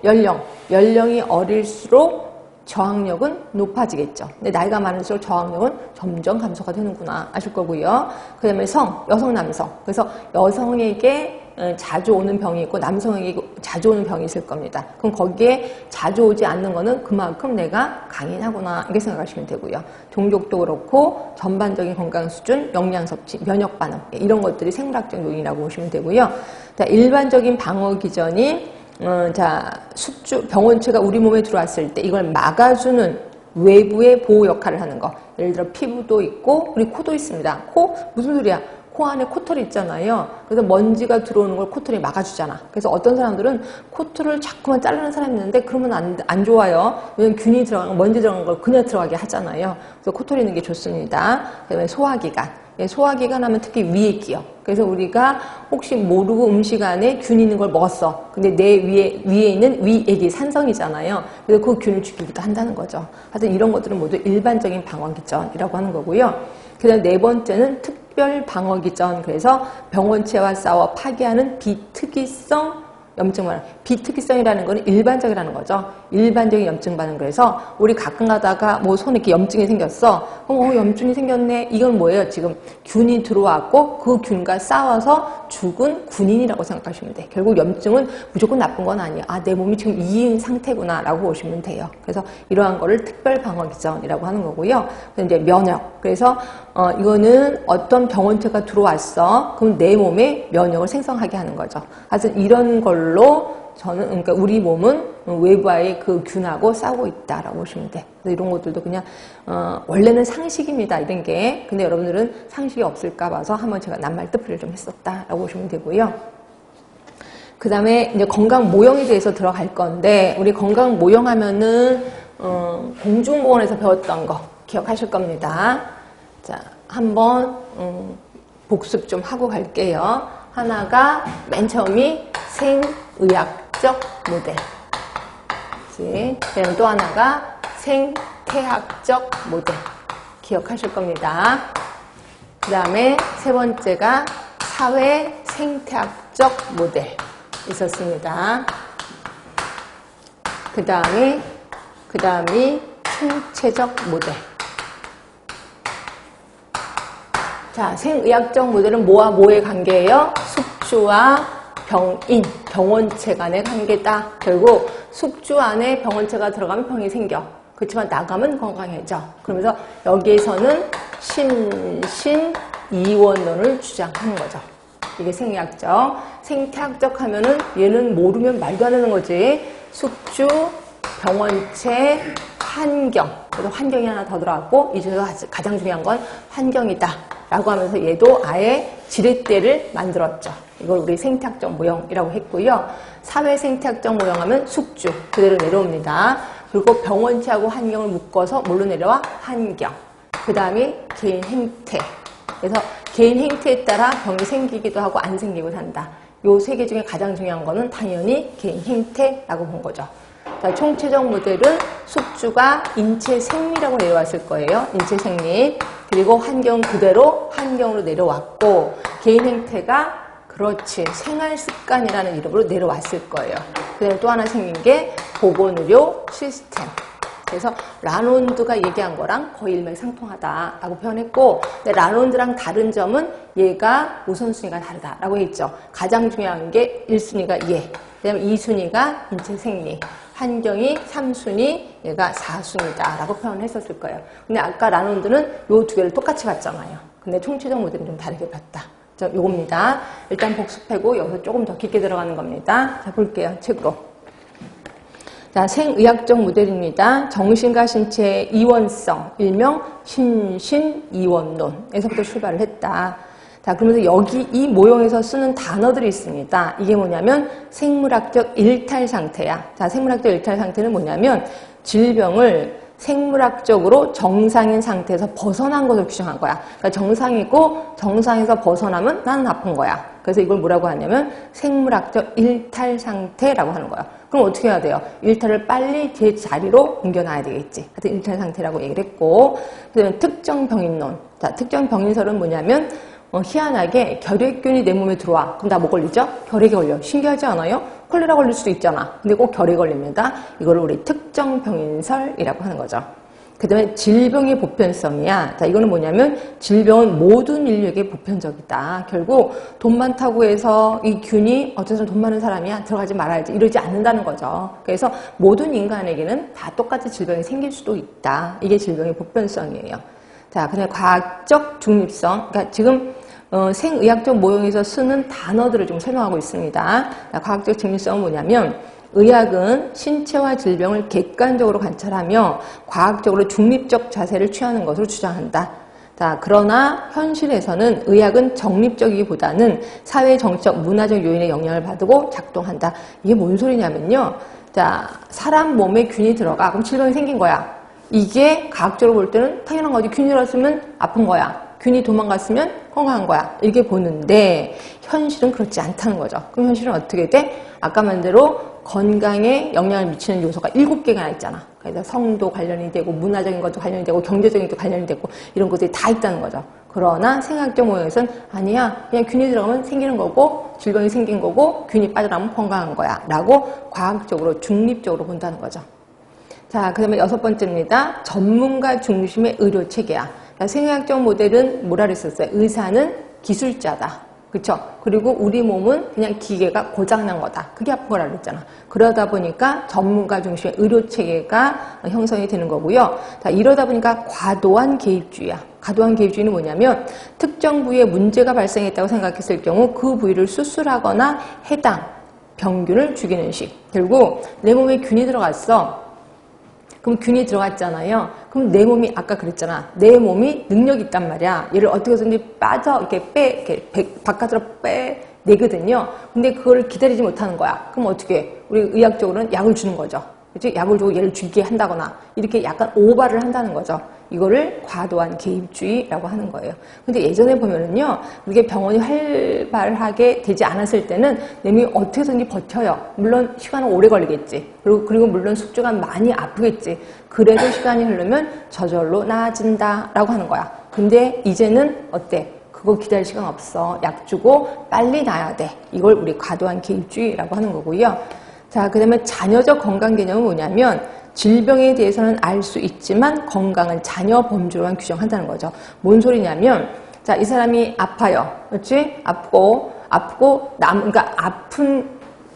연령이 어릴수록 저항력은 높아지겠죠. 근데 나이가 많을수록 저항력은 점점 감소가 되는구나 아실 거고요. 그 다음에 여성, 남성. 그래서 여성에게 자주 오는 병이 있고 남성에게 자주 오는 병이 있을 겁니다. 그럼 거기에 자주 오지 않는 거는 그만큼 내가 강인하구나 이렇게 생각하시면 되고요. 종족도 그렇고 전반적인 건강 수준, 영양 섭취, 면역 반응 이런 것들이 생물학적 요인이라고 보시면 되고요. 자, 일반적인 방어 기전이 숙주, 병원체가 우리 몸에 들어왔을 때 이걸 막아주는 외부의 보호 역할을 하는 거. 예를 들어 피부도 있고 우리 코도 있습니다. 코? 무슨 소리야? 코 안에 코털이 있잖아요. 그래서 먼지가 들어오는 걸 코털이 막아주잖아. 그래서 어떤 사람들은 코털을 자꾸만 자르는 사람이 있는데 그러면 안 좋아요. 왜냐면 균이 들어간 거, 먼지 들어간 걸 그냥 들어가게 하잖아요. 그래서 코털이 있는 게 좋습니다. 그다음에 소화기관. 소화기관 하면 특히 위에 끼요. 그래서 우리가 혹시 모르고 음식 안에 균이 있는 걸 먹었어. 근데 내 위에 있는 위액이 산성이잖아요. 그래서 그 균을 죽이기도 한다는 거죠. 하여튼 이런 것들은 모두 일반적인 방어기전이라고 하는 거고요. 그 다음 4번째는 특별 방어기전. 그래서 병원체와 싸워 파괴하는 비특이성 염증 반응. 비특이성이라는 거는 일반적이라는 거죠. 일반적인 염증 반응. 그래서 우리 가끔 가다가 뭐 손에 이렇게 염증이 생겼어. 그럼 염증이 생겼네. 이건 뭐예요? 지금 균이 들어왔고 그 균과 싸워서 죽은 군인이라고 생각하시면 돼. 결국 염증은 무조건 나쁜 건 아니에요. 아, 내 몸이 지금 이인 상태구나 라고 보시면 돼요. 그래서 이러한 거를 특별 방어 기전이라고 하는 거고요. 그래서 이제 면역. 그래서 이거는 어떤 병원체가 들어왔어. 그럼 내 몸에 면역을 생성하게 하는 거죠. 하여튼 이런 걸로 그러니까 우리 몸은 외부와의 그 균하고 싸우고 있다라고 보시면 돼. 그래서 이런 것들도 그냥 원래는 상식입니다. 이런 게. 근데 여러분들은 상식이 없을까 봐서 한번 제가 낱말 뜻풀이를 좀 했었다라고 보시면 되고요. 그 다음에 이제 건강 모형에 대해서 들어갈 건데 우리 건강 모형 하면은 공중보건에서 배웠던 거 기억하실 겁니다. 자, 한번 복습 좀 하고 갈게요. 하나가 맨 처음이 생의학적 모델. 그다음 또 하나가 생태학적 모델. 기억하실 겁니다. 그 다음에 세 번째가 사회 생태학적 모델 있었습니다. 그 다음이 총체적 모델. 자, 생의학적 모델은 뭐와 뭐의 관계예요? 숙주와 병인, 병원체 간의 관계다. 결국 숙주 안에 병원체가 들어가면 병이 생겨. 그렇지만 나가면 건강해져. 그러면서 여기에서는 심신이원론을 주장하는 거죠. 이게 생리학적. 생태학적 하면은 얘는 모르면 말도 안 되는 거지. 숙주, 병원체, 환경. 그래서 환경이 하나 더 들어갔고, 이 중에서 가장 중요한 건 환경이다. 라고 하면서 얘도 아예 지렛대를 만들었죠. 이걸 우리 생태학적 모형이라고 했고요. 사회 생태학적 모형 하면 숙주. 그대로 내려옵니다. 그리고 병원체하고 환경을 묶어서 뭘로 내려와? 환경. 그 다음에 개인 행태. 그래서 개인 행태에 따라 병이 생기기도 하고 안 생기고 산다. 요 세 개 중에 가장 중요한 거는 당연히 개인 행태라고 본 거죠. 자, 총체적 모델은 숙주가 인체 생리라고 내려왔을 거예요. 인체 생리. 그리고 환경 그대로 환경으로 내려왔고, 개인 행태가 그렇지 생활 습관이라는 이름으로 내려왔을 거예요. 그다음에 또 하나 생긴 게 보건의료 시스템. 그래서 라논드가 얘기한 거랑 거의 일맥상통하다라고 표현했고, 근데 라논드랑 다른 점은 얘가 우선순위가 다르다라고 했죠. 가장 중요한 게 1순위가 얘, 그다음에 2순위가 인체 생리, 환경이 3순위, 얘가 4순위다라고 표현했었을 거예요. 근데 아까 라논드는 요 두 개를 똑같이 봤잖아요. 근데 총체적 모델은 좀 다르게 봤다. 자, 요겁니다. 일단 복습하고 여기서 조금 더 깊게 들어가는 겁니다. 자, 볼게요. 책으로. 자, 생의학적 모델입니다. 정신과 신체의 이원성, 일명 신신이원론에서부터 출발을 했다. 자, 그러면서 여기 이 모형에서 쓰는 단어들이 있습니다. 이게 뭐냐면 생물학적 일탈 상태야. 자, 생물학적 일탈 상태는 뭐냐면 질병을 생물학적으로 정상인 상태에서 벗어난 것을 규정한 거야. 그러니까 정상이고 정상에서 벗어나면 나는 아픈 거야. 그래서 이걸 뭐라고 하냐면 생물학적 일탈 상태라고 하는 거야. 그럼 어떻게 해야 돼요? 일탈을 빨리 제 자리로 옮겨놔야 되겠지. 하여튼 일탈 상태라고 얘기를 했고, 그다음에 특정 병인론. 자, 특정 병인설은 뭐냐면 희한하게 결핵균이 내 몸에 들어와. 그럼 나 뭐 걸리죠? 결핵이 걸려. 신기하지 않아요? 콜레라 걸릴 수도 있잖아. 근데 꼭 결핵이 걸립니다. 이거를 우리 특정 병인설이라고 하는 거죠. 그 다음에 질병의 보편성이야. 자, 이거는 뭐냐면 질병은 모든 인류에게 보편적이다. 결국 돈 많다고 해서 이 균이 어쩌서 돈 많은 사람이야 들어가지 말아야지 이러지 않는다는 거죠. 그래서 모든 인간에게는 다 똑같이 질병이 생길 수도 있다. 이게 질병의 보편성이에요. 자, 그다음에 과학적 중립성. 그러니까 지금 생의학적 모형에서 쓰는 단어들을 좀 설명하고 있습니다. 자, 과학적 중립성은 뭐냐면 의학은 신체와 질병을 객관적으로 관찰하며 과학적으로 중립적 자세를 취하는 것으로 주장한다. 자, 그러나 현실에서는 의학은 정립적이기보다는 사회, 정치적, 문화적 요인의 영향을 받고 작동한다. 이게 뭔 소리냐면요. 자, 사람 몸에 균이 들어가. 그럼 질병이 생긴 거야. 이게 과학적으로 볼 때는 당연한 거지. 균이 들어왔으면 아픈 거야. 균이 도망갔으면 건강한 거야. 이렇게 보는데 현실은 그렇지 않다는 거죠. 그럼 현실은 어떻게 돼? 아까 말대로 건강에 영향을 미치는 요소가 7개가 있잖아. 그래서 성도 관련이 되고 문화적인 것도 관련이 되고 경제적인 것도 관련이 되고 이런 것들이 다 있다는 거죠. 그러나 생학적 모형에서는 아니야. 그냥 균이 들어가면 생기는 거고 질병이 생긴 거고 균이 빠져나오면 건강한 거야. 라고 과학적으로 중립적으로 본다는 거죠. 자, 그 다음에 6번째입니다. 전문가 중심의 의료체계야. 생의학적 모델은 뭐라 그랬었어요? 의사는 기술자다. 그쵸? 그리고 우리 몸은 그냥 기계가 고장난 거다. 그게 아픈 거라 그랬잖아. 그러다 보니까 전문가 중심의 의료체계가 형성이 되는 거고요. 자, 이러다 보니까 과도한 개입주의야. 과도한 개입주의는 뭐냐면 특정 부위에 문제가 발생했다고 생각했을 경우 그 부위를 수술하거나 해당 병균을 죽이는 식. 결국 내 몸에 균이 들어갔어. 그럼 균이 들어갔잖아요. 그럼 내 몸이 아까 그랬잖아. 내 몸이 능력이 있단 말이야. 얘를 어떻게 해서든지 이렇게 바깥으로 빼내거든요. 근데 그걸 기다리지 못하는 거야. 그럼 어떻게 해? 우리 의학적으로는 약을 주는 거죠. 그치? 약을 주고 얘를 죽게 한다거나 이렇게 약간 오바를 한다는 거죠. 이거를 과도한 개입주의라고 하는 거예요. 근데 예전에 보면은요, 이게 병원이 활발하게 되지 않았을 때는 내 몸이 어떻게 해서든지 버텨요. 물론 시간은 오래 걸리겠지. 그리고 물론 숙주가 많이 아프겠지. 그래도 시간이 흐르면 저절로 나아진다라고 하는 거야. 근데 이제는 어때? 그거 기다릴 시간 없어. 약 주고 빨리 나아야 돼. 이걸 우리 과도한 개입주의라고 하는 거고요. 자, 그 다음에 자녀적 건강 개념은 뭐냐면 질병에 대해서는 알 수 있지만 건강은 자녀 범주로만 규정한다는 거죠. 뭔 소리냐면, 자, 이 사람이 아파요. 그렇지? 아프고, 그러니까 아픈,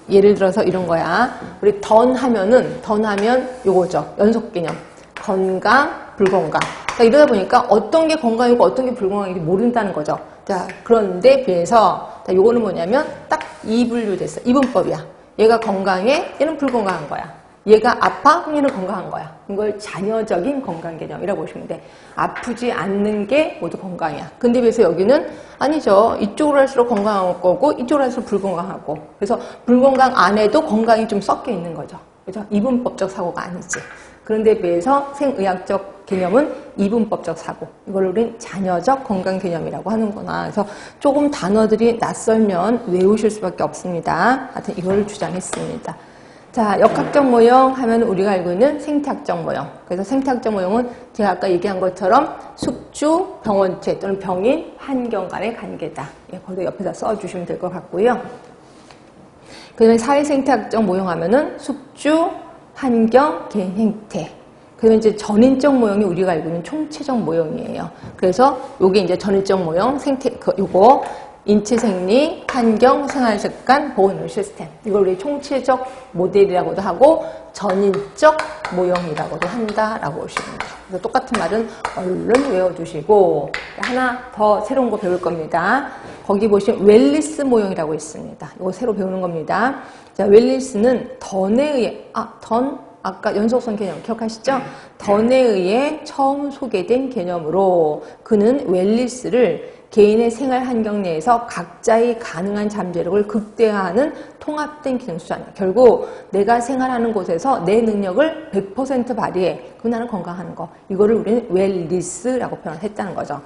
예를 들어서 이런 거야. 우리 던 하면 요거죠. 연속 개념. 건강, 불건강. 그러니까 이러다 보니까 어떤 게 건강이고 어떤 게 불건강인지 모른다는 거죠. 자, 그런데 비해서, 자, 요거는 뭐냐면 딱 이분류 됐어. 이분법이야. 얘가 건강해, 얘는 불건강한 거야. 얘가 아파, 얘는 건강한 거야. 이걸 자녀적인 건강 개념이라고 보시면 돼. 아프지 않는 게 모두 건강이야. 근데 비해서 여기는 아니죠. 이쪽으로 할수록 건강한 거고, 이쪽으로 할수록 불건강하고. 그래서 불건강 안에도 건강이 좀 섞여 있는 거죠. 그죠? 이분법적 사고가 아니지. 그런데 비해서 생의학적 개념은 이분법적 사고. 이걸 우린 자녀적 건강 개념이라고 하는구나. 그래서 조금 단어들이 낯설면 외우실 수밖에 없습니다. 하여튼 이걸 주장했습니다. 자, 역학적 모형 하면 우리가 알고 있는 생태학적 모형. 그래서 생태학적 모형은 제가 아까 얘기한 것처럼 숙주, 병원체 또는 병인, 환경 간의 관계다. 예, 거기다 옆에다 써주시면 될 것 같고요. 그다음에 사회생태학적 모형 하면은 숙주, 환경, 개인 행태. 그다음에 이제 전인적 모형이 우리가 알고 있는 총체적 모형이에요. 그래서 요게 이제 전인적 모형, 요거 인체 생리, 환경, 생활 습관, 보건 시스템. 이걸 우리 총체적 모델이라고도 하고 전인적 모형이라고도 한다라고 보시면 돼요. 그래서 똑같은 말은 얼른 외워두시고 하나 더 새로운 거 배울 겁니다. 거기 보시면 웰리스 모형이라고 있습니다. 이거 새로 배우는 겁니다. 자, 웰리스는 던에 의해 아까 연속성 개념 기억하시죠? 던에 의해 처음 소개된 개념으로 그는 웰리스를 개인의 생활 환경 내에서 각자의 가능한 잠재력을 극대화하는 통합된 기능 수단. 결국 내가 생활하는 곳에서 내 능력을 100% 발휘해. 그럼 나는 건강하는 거. 이거를 우리는 웰리스라고 표현을 했다는 거죠.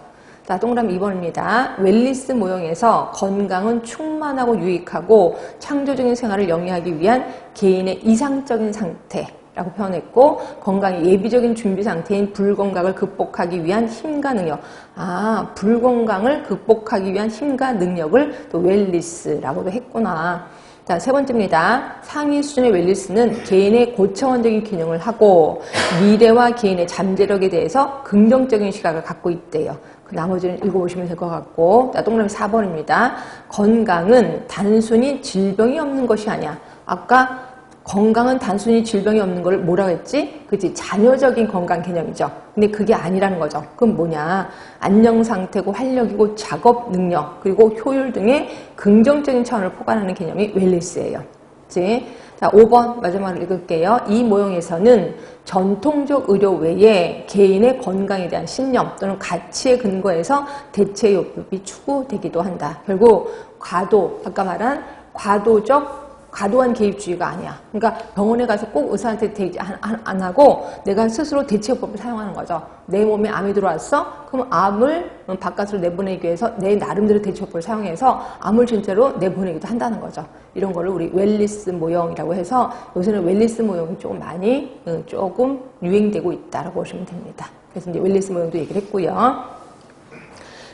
자, 동그라미 2번입니다. 웰리스 모형에서 건강은 충만하고 유익하고 창조적인 생활을 영위하기 위한 개인의 이상적인 상태. 라고 표현했고 건강의 예비적인 준비 상태인 불건강을 극복하기 위한 힘과 능력. 아, 불건강을 극복하기 위한 힘과 능력을 또 웰리스라고도 했구나. 자, 세 번째입니다. 상위 수준의 웰리스는 개인의 고차원적인 기능을 하고 미래와 개인의 잠재력에 대해서 긍정적인 시각을 갖고 있대요. 그 나머지는 읽어보시면 될 것 같고. 자, 동그라미 4번입니다. 건강은 단순히 질병이 없는 것이 아니야. 아까 건강은 단순히 질병이 없는 걸 뭐라고 했지? 그치? 자녀적인 건강 개념이죠. 근데 그게 아니라는 거죠. 그럼 뭐냐? 안녕 상태고 활력이고 작업 능력 그리고 효율 등의 긍정적인 차원을 포괄하는 개념이 웰리스예요. 그치? 자, 5번 마지막으로 읽을게요. 이 모형에서는 전통적 의료 외에 개인의 건강에 대한 신념 또는 가치에 근거해서 대체 요법이 추구되기도 한다. 결국 아까 말한 과도한 개입주의가 아니야. 그러니까 병원에 가서 꼭 의사한테 대기 안 하고 내가 스스로 대체요법을 사용하는 거죠. 내 몸에 암이 들어왔어? 그럼 암을 바깥으로 내보내기 위해서 내 나름대로 대체요법을 사용해서 암을 진짜로 내보내기도 한다는 거죠. 이런 거를 우리 웰리스 모형이라고 해서 요새는 웰리스 모형이 조금 유행되고 있다라고 보시면 됩니다. 그래서 이제 웰리스 모형도 얘기를 했고요.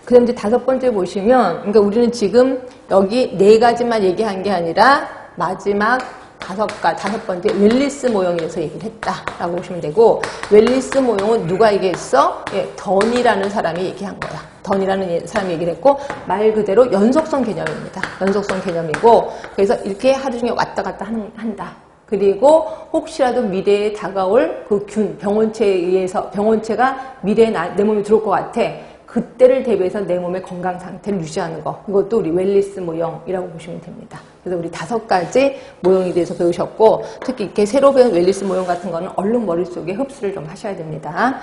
그 다음 이제 5번째 보시면, 그러니까 우리는 지금 여기 4가지만 얘기한 게 아니라 마지막 5번째 웰리스 모형에 대해서 얘기를 했다라고 보시면 되고 웰리스 모형은 누가 얘기했어? 예, 던이라는 사람이 얘기한 거야. 던이라는 사람이 얘기를 했고 말 그대로 연속성 개념입니다. 연속성 개념이고 그래서 이렇게 하루 종일 왔다 갔다 한다. 그리고 혹시라도 미래에 다가올 그 병원체에 의해서 병원체가 미래에 내 몸에 들어올 것 같아. 그때를 대비해서 내 몸의 건강 상태를 유지하는 거. 이것도 우리 웰리스 모형이라고 보시면 됩니다. 그래서 우리 5가지 모형에 대해서 배우셨고 특히 이렇게 새로 배운 웰리스 모형 같은 거는 얼른 머릿속에 흡수를 좀 하셔야 됩니다.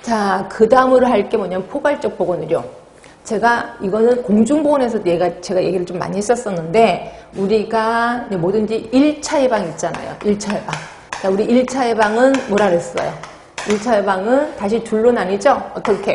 자, 그 다음으로 할 게 뭐냐면 포괄적 보건의료. 이거는 공중보건에서 제가 얘기를 좀 많이 했었었는데 우리가 뭐든지 1차 예방 있잖아요. 1차 예방. 자, 우리 1차 예방은 뭐라 그랬어요? 1차 예방은 다시 둘로 나뉘죠? 어떻게?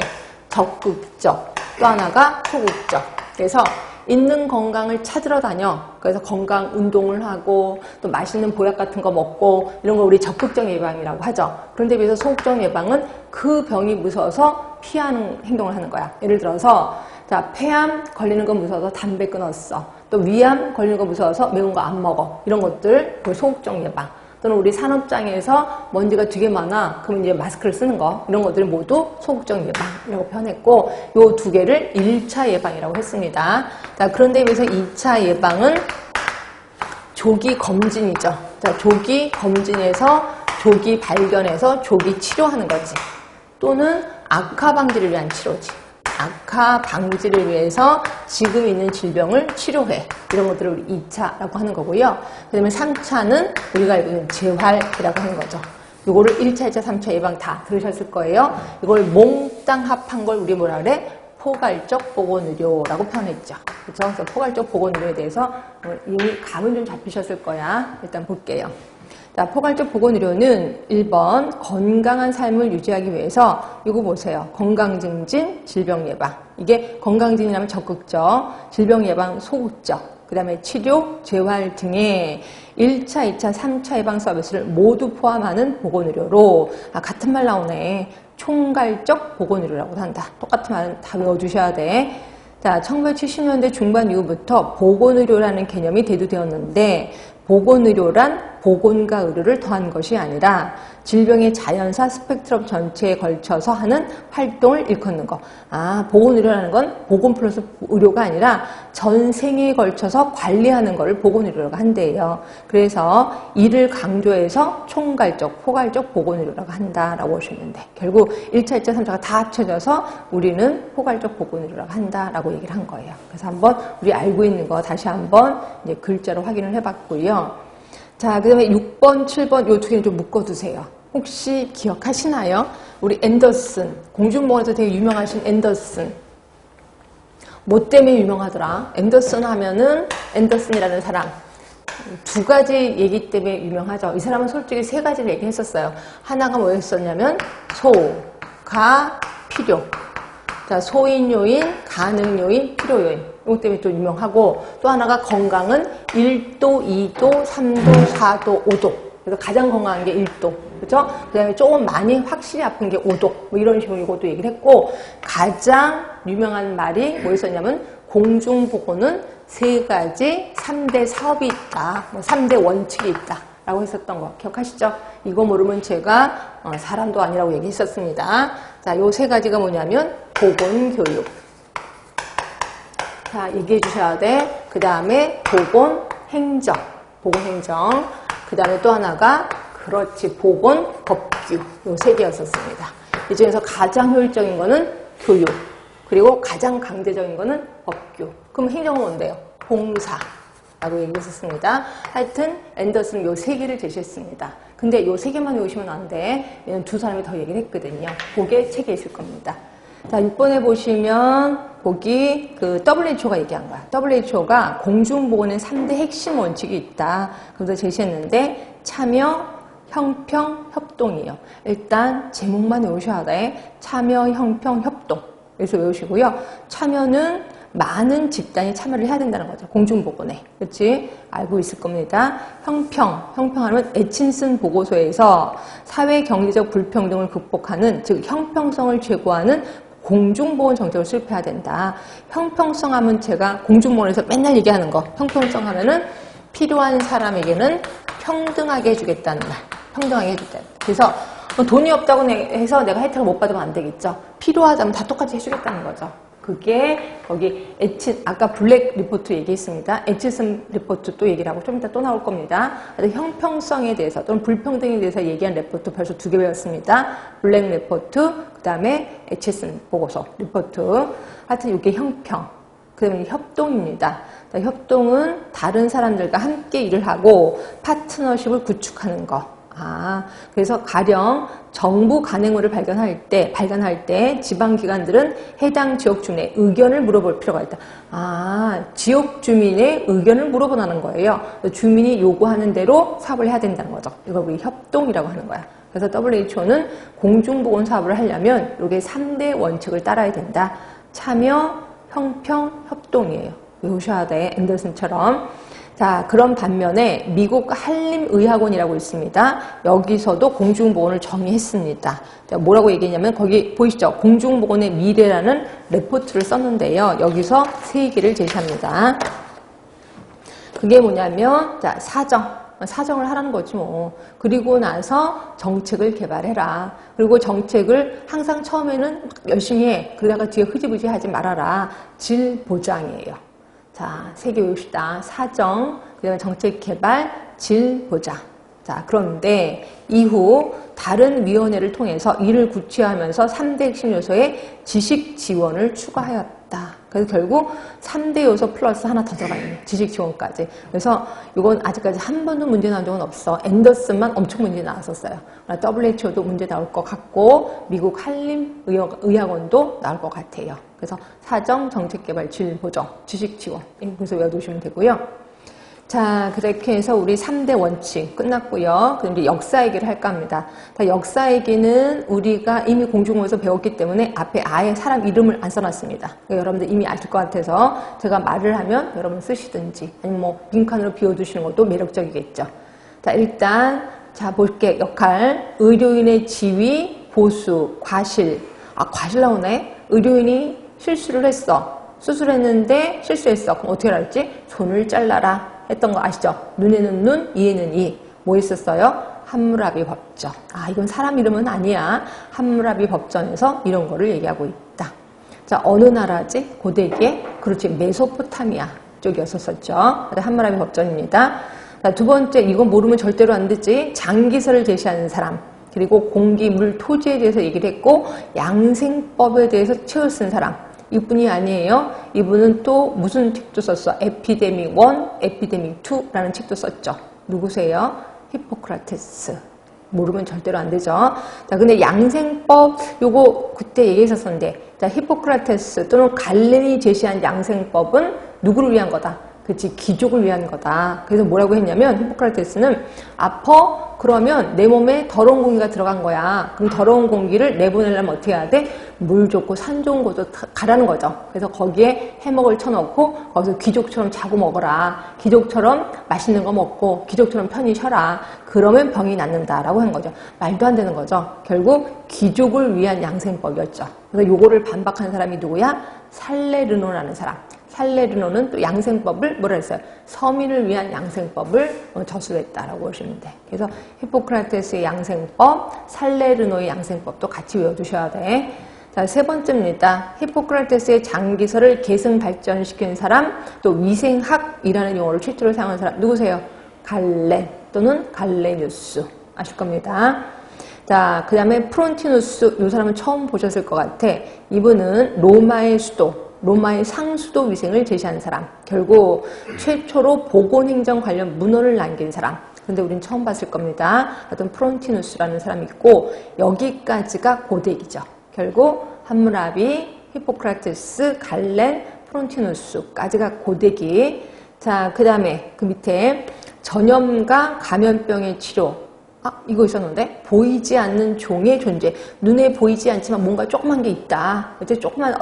적극적, 또 하나가 소극적. 그래서 있는 건강을 찾으러 다녀. 그래서 건강 운동을 하고 또 맛있는 보약 같은 거 먹고 이런 걸 우리 적극적 예방이라고 하죠. 그런데 비해서 소극적 예방은 그 병이 무서워서 피하는 행동을 하는 거야. 예를 들어서 자, 폐암 걸리는 거 무서워서 담배 끊었어. 또 위암 걸리는 거 무서워서 매운 거 안 먹어. 이런 것들 소극적 예방. 또는 우리 산업장에서 먼지가 되게 많아. 그럼 이제 마스크를 쓰는 거. 이런 것들이 모두 소극적 예방이라고 표현했고, 요 2개를 1차 예방이라고 했습니다. 자, 그런데 비해서 2차 예방은 조기 검진이죠. 자, 조기 검진에서 조기 발견해서 조기 치료하는 거지. 또는 악화 방지를 위한 치료지. 악화 방지를 위해서 지금 있는 질병을 치료해. 이런 것들을 우리 2차라고 하는 거고요. 그 다음에 3차는 우리가 알고 있는 재활이라고 하는 거죠. 이거를 1차, 2차, 3차 예방 다 들으셨을 거예요. 이걸 몽땅 합한 걸 우리 뭐라 그래? 포괄적 보건의료라고 표현했죠. 그렇죠? 그래서 포괄적 보건의료에 대해서 이미 감은 좀 잡히셨을 거야. 일단 볼게요. 자, 포괄적 보건의료는 1번 건강한 삶을 유지하기 위해서 이거 보세요. 건강증진, 질병예방. 이게 건강증진하면 적극적, 질병예방 소극적, 그 다음에 치료, 재활 등의 1차, 2차, 3차 예방 서비스를 모두 포함하는 보건의료로 같은 말 나오네. 총괄적 보건의료라고 한다. 똑같은 말은 다 외워두셔야 돼. 자, 1970년대 중반 이후부터 보건의료라는 개념이 대두되었는데 보건의료란 보건과 의료를 더한 것이 아니라 질병의 자연사 스펙트럼 전체에 걸쳐서 하는 활동을 일컫는 것. 보건의료라는 건 보건 플러스 의료가 아니라 전 생애에 걸쳐서 관리하는 것을 보건의료라고 한대요. 그래서 이를 강조해서 총괄적, 포괄적 보건의료라고 한다라고 보시면 돼. 결국 1차, 2차, 3차가 다 합쳐져서 우리는 포괄적 보건의료라고 한다라고 얘기를 한 거예요. 그래서 한번 우리 알고 있는 거 다시 한번 이제 글자로 확인을 해봤고요. 자, 그 다음에 6번, 7번 요 두 개는 좀 묶어두세요. 혹시 기억하시나요? 우리 앤더슨, 공중보건에서 되게 유명하신 앤더슨. 뭐 때문에 유명하더라? 앤더슨 하면은 앤더슨이라는 사람. 두 가지 얘기 때문에 유명하죠. 이 사람은 솔직히 세 가지를 얘기했었어요. 하나가 뭐였었냐면 소, 가, 필요. 자, 소인 요인, 가능 요인, 필요 요인. 이것 때문에 좀 유명하고 또 하나가 건강은 1도, 2도, 3도, 4도, 5도. 그래서 가장 건강한 게 1도. 그렇죠? 그 다음에 조금 많이 확실히 아픈 게 5도. 뭐 이런 식으로 이것도 얘기를 했고 가장 유명한 말이 뭐였었냐면 공중보건은 세 가지 3대 사업이 있다. 뭐 3대 원칙이 있다. 라고 했었던 거 기억하시죠? 이거 모르면 제가 사람도 아니라고 얘기했었습니다. 자, 요 세 가지가 뭐냐면 보건교육. 자, 얘기해 주셔야 돼. 그 다음에 보건행정. 보건행정. 그 다음에 또 하나가 그렇지 보건법규. 요 세 개였었습니다. 이 중에서 가장 효율적인 거는 교육. 그리고 가장 강제적인 거는 법규. 그럼 행정은 뭔데요? 봉사. 라고 얘기했었습니다. 하여튼 앤더슨은 요 세 개를 제시했습니다. 근데 요 세 개만 외우시면 안 돼. 얘는 두 사람이 더 얘기를 했거든요. 그게 책에 있을 겁니다. 자, 6번에 보시면 거기 그 WHO가 얘기한 거야. WHO가 공중보건의 3대 핵심 원칙이 있다. 그래서 제시했는데 참여, 형평, 협동이에요. 일단 제목만 외우셔야 돼. 참여, 형평, 협동. 그래서 외우시고요. 참여는 많은 집단이 참여를 해야 된다는 거죠. 공중보건에. 그렇지? 알고 있을 겁니다. 형평하면 애친슨 보고서에서 사회 경제적 불평등을 극복하는, 즉 형평성을 제고하는 공중보건 정책을 수립해야 된다. 형평성 하면 제가 공중보건에서 맨날 얘기하는 거. 형평성 하면은 필요한 사람에게는 평등하게 해주겠다는 말. 평등하게 해주겠다. 그래서 돈이 없다고 해서 내가 혜택을 못 받으면 안 되겠죠. 필요하다면 다 똑같이 해주겠다는 거죠. 그게 거기 아까 블랙 리포트 얘기했습니다. 애치슨 리포트 또 얘기를 하고 좀 이따 또 나올 겁니다. 형평성에 대해서 또는 불평등에 대해서 얘기한 리포트 벌써 2개 배웠습니다. 블랙 리포트, 그 다음에 애치슨 보고서 리포트. 하여튼 이게 형평. 그 다음에 협동입니다. 협동은 다른 사람들과 함께 일을 하고 파트너십을 구축하는 거. 그래서 가령 정부 간행물을 발견할 때 지방기관들은 해당 지역 주민의 의견을 물어볼 필요가 있다. 지역 주민의 의견을 물어보라는 거예요. 주민이 요구하는 대로 사업을 해야 된다는 거죠. 이걸 우리 협동이라고 하는 거야. 그래서 WHO는 공중보건 사업을 하려면 이게 3대 원칙을 따라야 된다. 참여, 형평, 협동이에요. 외우셔야 돼. 앤더슨처럼. 자, 그런 반면에 미국 한림의학원이라고 있습니다. 여기서도 공중보건을 정의했습니다. 자, 뭐라고 얘기했냐면 거기 보이시죠? 공중보건의 미래라는 레포트를 썼는데요. 여기서 3개를 제시합니다. 그게 뭐냐면 자, 사정을 하라는 거지 뭐. 그리고 나서 정책을 개발해라. 그리고 정책을 항상 처음에는 열심히 해. 그러다가 뒤에 흐지부지 하지 말아라. 질 보장이에요. 자, 3개 외웁시다. 사정, 그 다음에 정책 개발, 질 보장. 자, 그런데 이후 다른 위원회를 통해서 이를 구체화하면서 3대 핵심 요소의 지식 지원을 추가하였다. 그래서 결국 3대 요소 플러스 하나 더 들어가 있는 지식 지원까지. 그래서 이건 아직까지 한 번도 문제 나온 적은 없어. 앤더슨만 엄청 문제 나왔었어요. WHO도 문제 나올 것 같고 미국 한림의학원도 나올 것 같아요. 그래서 사정, 정책개발, 질보정, 지식 지원. 그래서 외워두시면 되고요. 자, 그렇게 해서 우리 3대 원칙 끝났고요. 그럼 이제 역사 얘기를 할까 합니다. 역사 얘기는 우리가 이미 공중에서 배웠기 때문에 앞에 아예 사람 이름을 안 써놨습니다. 그러니까 여러분들 이미 아실 것 같아서 제가 말을 하면 여러분 쓰시든지 아니면 뭐 빈칸으로 비워두시는 것도 매력적이겠죠. 자, 일단 자 볼게. 역할, 의료인의 지위, 보수, 과실. 아, 과실 나오네. 의료인이 실수를 했어. 수술했는데 실수했어. 그럼 어떻게 할지? 손을 잘라라 했던 거 아시죠? 눈에는 눈, 이에는 이. 뭐 있었어요? 함무라비 법전. 아, 이건 사람 이름은 아니야. 함무라비 법전에서 이런 거를 얘기하고 있다. 자, 어느 나라지? 고대기에? 그렇지, 메소포타미아 쪽이었었죠. 함무라비 법전입니다. 자, 두 번째, 이건 모르면 절대로 안 되지. 장기설을 제시하는 사람. 그리고 공기, 물, 토지에 대해서 얘기를 했고, 양생법에 대해서 책을 쓴 사람. 이분이 아니에요. 이분은 또 무슨 책도 썼어? 에피데믹 1, 에피데믹 2라는 책도 썼죠. 누구세요? 히포크라테스. 모르면 절대로 안 되죠. 자, 근데 양생법 요거 그때 얘기했었는데, 자, 히포크라테스 또는 갈렌이 제시한 양생법은 누구를 위한 거다? 그치, 귀족을 위한 거다. 그래서 뭐라고 했냐면 히포크라테스는 아파? 그러면 내 몸에 더러운 공기가 들어간 거야. 그럼 더러운 공기를 내보내려면 어떻게 해야 돼? 물 좋고 산 좋은 곳으로 가라는 거죠. 그래서 거기에 해먹을 쳐놓고 거기서 귀족처럼 자고 먹어라. 귀족처럼 맛있는 거 먹고 귀족처럼 편히 쉬어라. 그러면 병이 낫는다라고 하는 거죠. 말도 안 되는 거죠. 결국 귀족을 위한 양생법이었죠. 그래서 요거를 반박한 사람이 누구야? 살레르노라는 사람. 살레르노는 또 양생법을 뭐라 했어요? 서민을 위한 양생법을 저술했다라고 보시면 돼. 그래서 히포크라테스의 양생법, 살레르노의 양생법도 같이 외워두셔야 돼. 자, 세 번째입니다. 히포크라테스의 장기설을 계승 발전시킨 사람, 또 위생학이라는 용어를 최초로 사용한 사람 누구세요? 갈렌 또는 갈레뉴스 아실 겁니다. 자, 그 다음에 프론티누스, 이 사람은 처음 보셨을 것 같아. 이분은 로마의 수도, 로마의 상수도 위생을 제시한 사람. 결국 최초로 보건행정 관련 문헌을 남긴 사람. 근데 우린 처음 봤을 겁니다. 어떤 프론티누스라는 사람이 있고 여기까지가 고대기죠. 결국 함무라비, 히포크라테스, 갈렌, 프론티누스까지가 고대기. 자, 그 다음에 그 밑에 전염과 감염병의 치료. 아, 이거 있었는데 보이지 않는 종의 존재. 눈에 보이지 않지만 뭔가 조그만 게 있다. 이제 조그만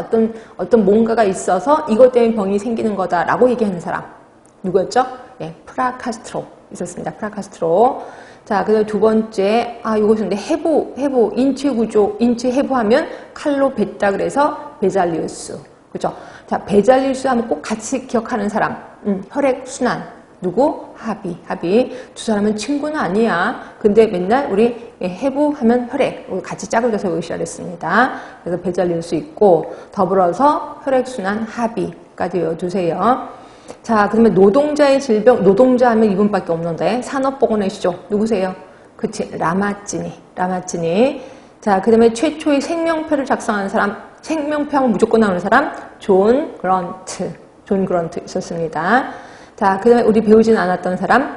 어떤 뭔가가 있어서 이것 때문에 병이 생기는 거다라고 얘기하는 사람. 누구였죠? 예, 프라카스트로 있었습니다. 프라카스트로. 자, 그다음 두 번째, 이것인데 해부, 인체 구조, 인체 해부하면 칼로 뱉다 그래서 베잘리우스. 그죠? 자, 베잘리우스 하면 꼭 같이 기억하는 사람. 혈액 순환. 누구? 하비. 두 사람은 친구는 아니야. 근데 맨날 우리 해부하면 혈액 같이 짝을 져서 외우셔야 됐습니다. 그래서 베잘리우스 있고 더불어서 혈액순환 하비까지 외워두세요. 자, 그러면 노동자의 질병, 노동자 하면 이분밖에 없는데 산업보건의 시조 누구세요? 그치, 라마찌니. 자, 그 다음에 최초의 생명표를 작성한 사람, 생명표 하면 무조건 나오는 사람, 존 그런트 있었습니다. 자, 그 다음에 우리 배우진 않았던 사람,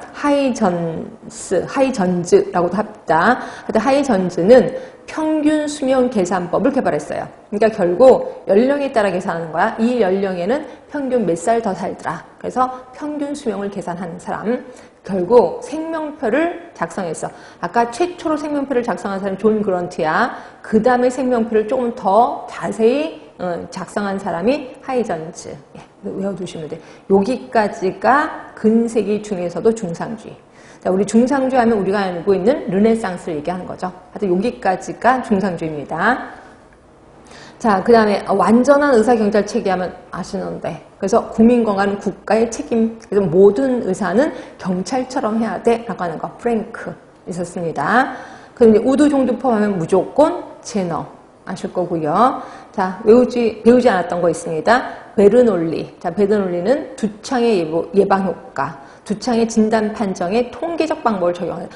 하이전즈라고도 합니다. 하이전즈는 평균 수명 계산법을 개발했어요. 그러니까 결국 연령에 따라 계산하는 거야. 이 연령에는 평균 몇 살 더 살더라. 그래서 평균 수명을 계산한 사람. 결국 생명표를 작성했어. 아까 최초로 생명표를 작성한 사람이 존 그런트야. 그 다음에 생명표를 조금 더 자세히 작성한 사람이 하이전즈. 외워두시면 돼. 여기까지가 근세기 중에서도 중상주의. 자, 우리 중상주의 하면 우리가 알고 있는 르네상스를 얘기하는 거죠. 하여튼 여기까지가 중상주의입니다. 자, 그 다음에 완전한 의사경찰 체계하면 아시는데. 그래서 국민건강은 국가의 책임. 그래서 모든 의사는 경찰처럼 해야 돼. 라고 하는 거. 프랭크 있었습니다. 그리고 우두종두법 하면 무조건 제너. 아실 거고요. 자, 배우지 않았던 거 있습니다. 베르놀리. 자, 베르놀리는 두창의 예방 효과, 두창의 진단 판정에 통계적 방법을 적용하는.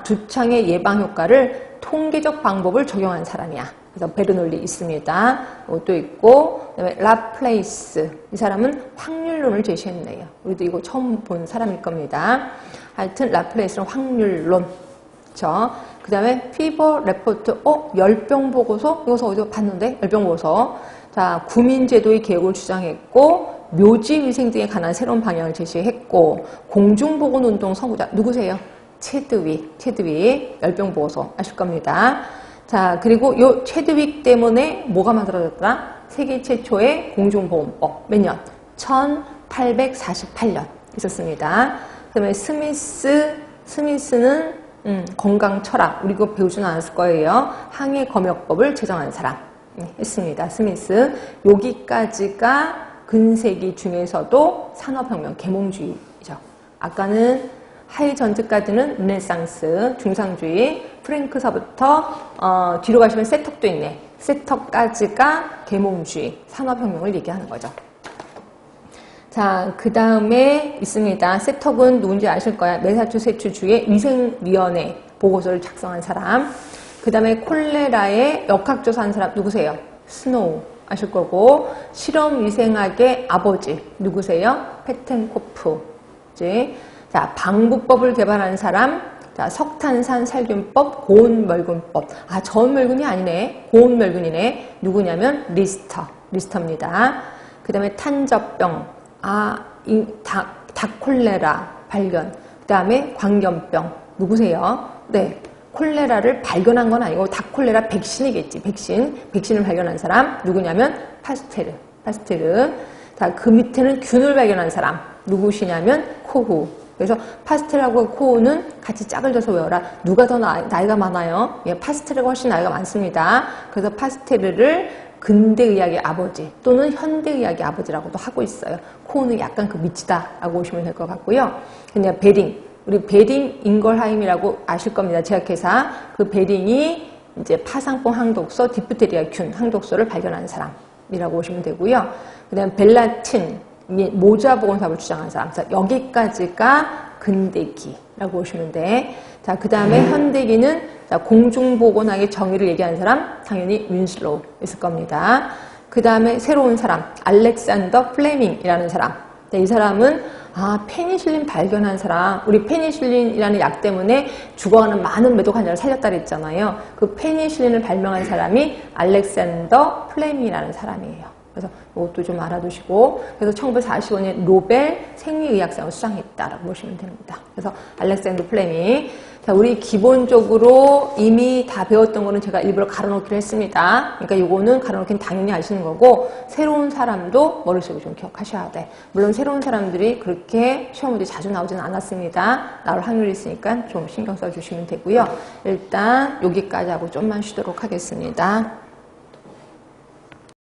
두창의 예방 효과를 통계적 방법을 적용한 사람이야. 그래서 베르놀리 있습니다. 또 있고, 그다음에 라플레이스. 이 사람은 확률론을 제시했네요. 우리도 이거 처음 본 사람일 겁니다. 하여튼 라플레이스는 확률론. 그 다음에 피버 레포트. 열병 보고서. 이것도 어디서 봤는데? 열병 보고서. 자, 구민제도의 개혁을 주장했고, 묘지위생 등에 관한 새로운 방향을 제시했고, 공중보건운동 선구자. 누구세요? 체드윅. 열병 보고서 아실 겁니다. 자, 그리고 요 체드윅 때문에 뭐가 만들어졌더라? 세계 최초의 공중보건법. 몇 년? 1848년 있었습니다. 그 다음에 스미스는 건강 철학. 우리 그거 배우지는 않았을 거예요. 항해 검역법을 제정한 사람. 했습니다. 스미스. 여기까지가 근세기 중에서도 산업혁명, 계몽주의죠. 아까는 하이전트까지는 르네상스, 중상주의, 프랭크서부터 뒤로 가시면 세턱도 있네. 세턱까지가 계몽주의, 산업혁명을 얘기하는 거죠. 자, 그 다음에 있습니다. 세턱은 누군지 아실 거야. 매사추세츠주의 위생위원회 보고서를 작성한 사람. 그 다음에 콜레라의 역학조사한 사람 누구세요? 스노우 아실 거고, 실험위생학의 아버지 누구세요? 페텐코프. 자, 방부법을 개발한 사람. 자, 석탄산 살균법, 고온멸균법. 저온멸균이 아니네. 고온멸균이네. 누구냐면 리스터입니다. 그 다음에 탄저병, 닭콜레라 발견. 그 다음에 광견병. 누구세요? 네. 콜레라를 발견한 건 아니고 닭콜레라 백신이겠지. 백신을 발견한 사람 누구냐면 파스테르. 자, 그 밑에는 균을 발견한 사람 누구시냐면 코후. 그래서 파스텔하고 코우는 같이 짝을 져서 외워라. 누가 더 나이가 많아요? 파스텔가 훨씬 나이가 많습니다. 그래서 파스텔을 근대의학의 아버지 또는 현대의학의 아버지라고도 하고 있어요. 코우는 약간 그 밑이다라고 보시면 될 것 같고요. 그냥 베링. 우리 베링 잉걸하임이라고 아실 겁니다. 제약회사. 그 베링이 이제 파상풍 항독소, 디프테리아 균 항독소를 발견한 사람이라고 보시면 되고요. 그 다음에 벨라틴, 모자보건사업을 주장한 사람. 자, 여기까지가 근대기라고 보시면 돼. 자, 그 다음에 현대기는 공중보건학의 정의를 얘기하는 사람, 당연히 윈슬로우 있을 겁니다. 그 다음에 새로운 사람, 알렉산더 플레밍이라는 사람. 자, 이 사람은 페니실린 발견한 사람. 우리 페니실린이라는 약 때문에 죽어가는 많은 매독 환자를 살렸다 그랬잖아요. 그 페니실린을 발명한 사람이 알렉산더 플레밍이라는 사람이에요. 그래서 이것도 좀 알아두시고, 그래서 1945년에 노벨 생리의학상을 수상했다라고 보시면 됩니다. 그래서 알렉산더 플레밍. 자, 우리 기본적으로 이미 다 배웠던 거는 제가 일부러 가려놓기로 했습니다. 그러니까 이거는 가려놓기는 당연히 아시는 거고, 새로운 사람도 머릿속에 좀 기억하셔야 돼. 물론 새로운 사람들이 그렇게 시험 문제 자주 나오지는 않았습니다. 나올 확률이 있으니까 좀 신경 써주시면 되고요. 일단 여기까지 하고 좀만 쉬도록 하겠습니다.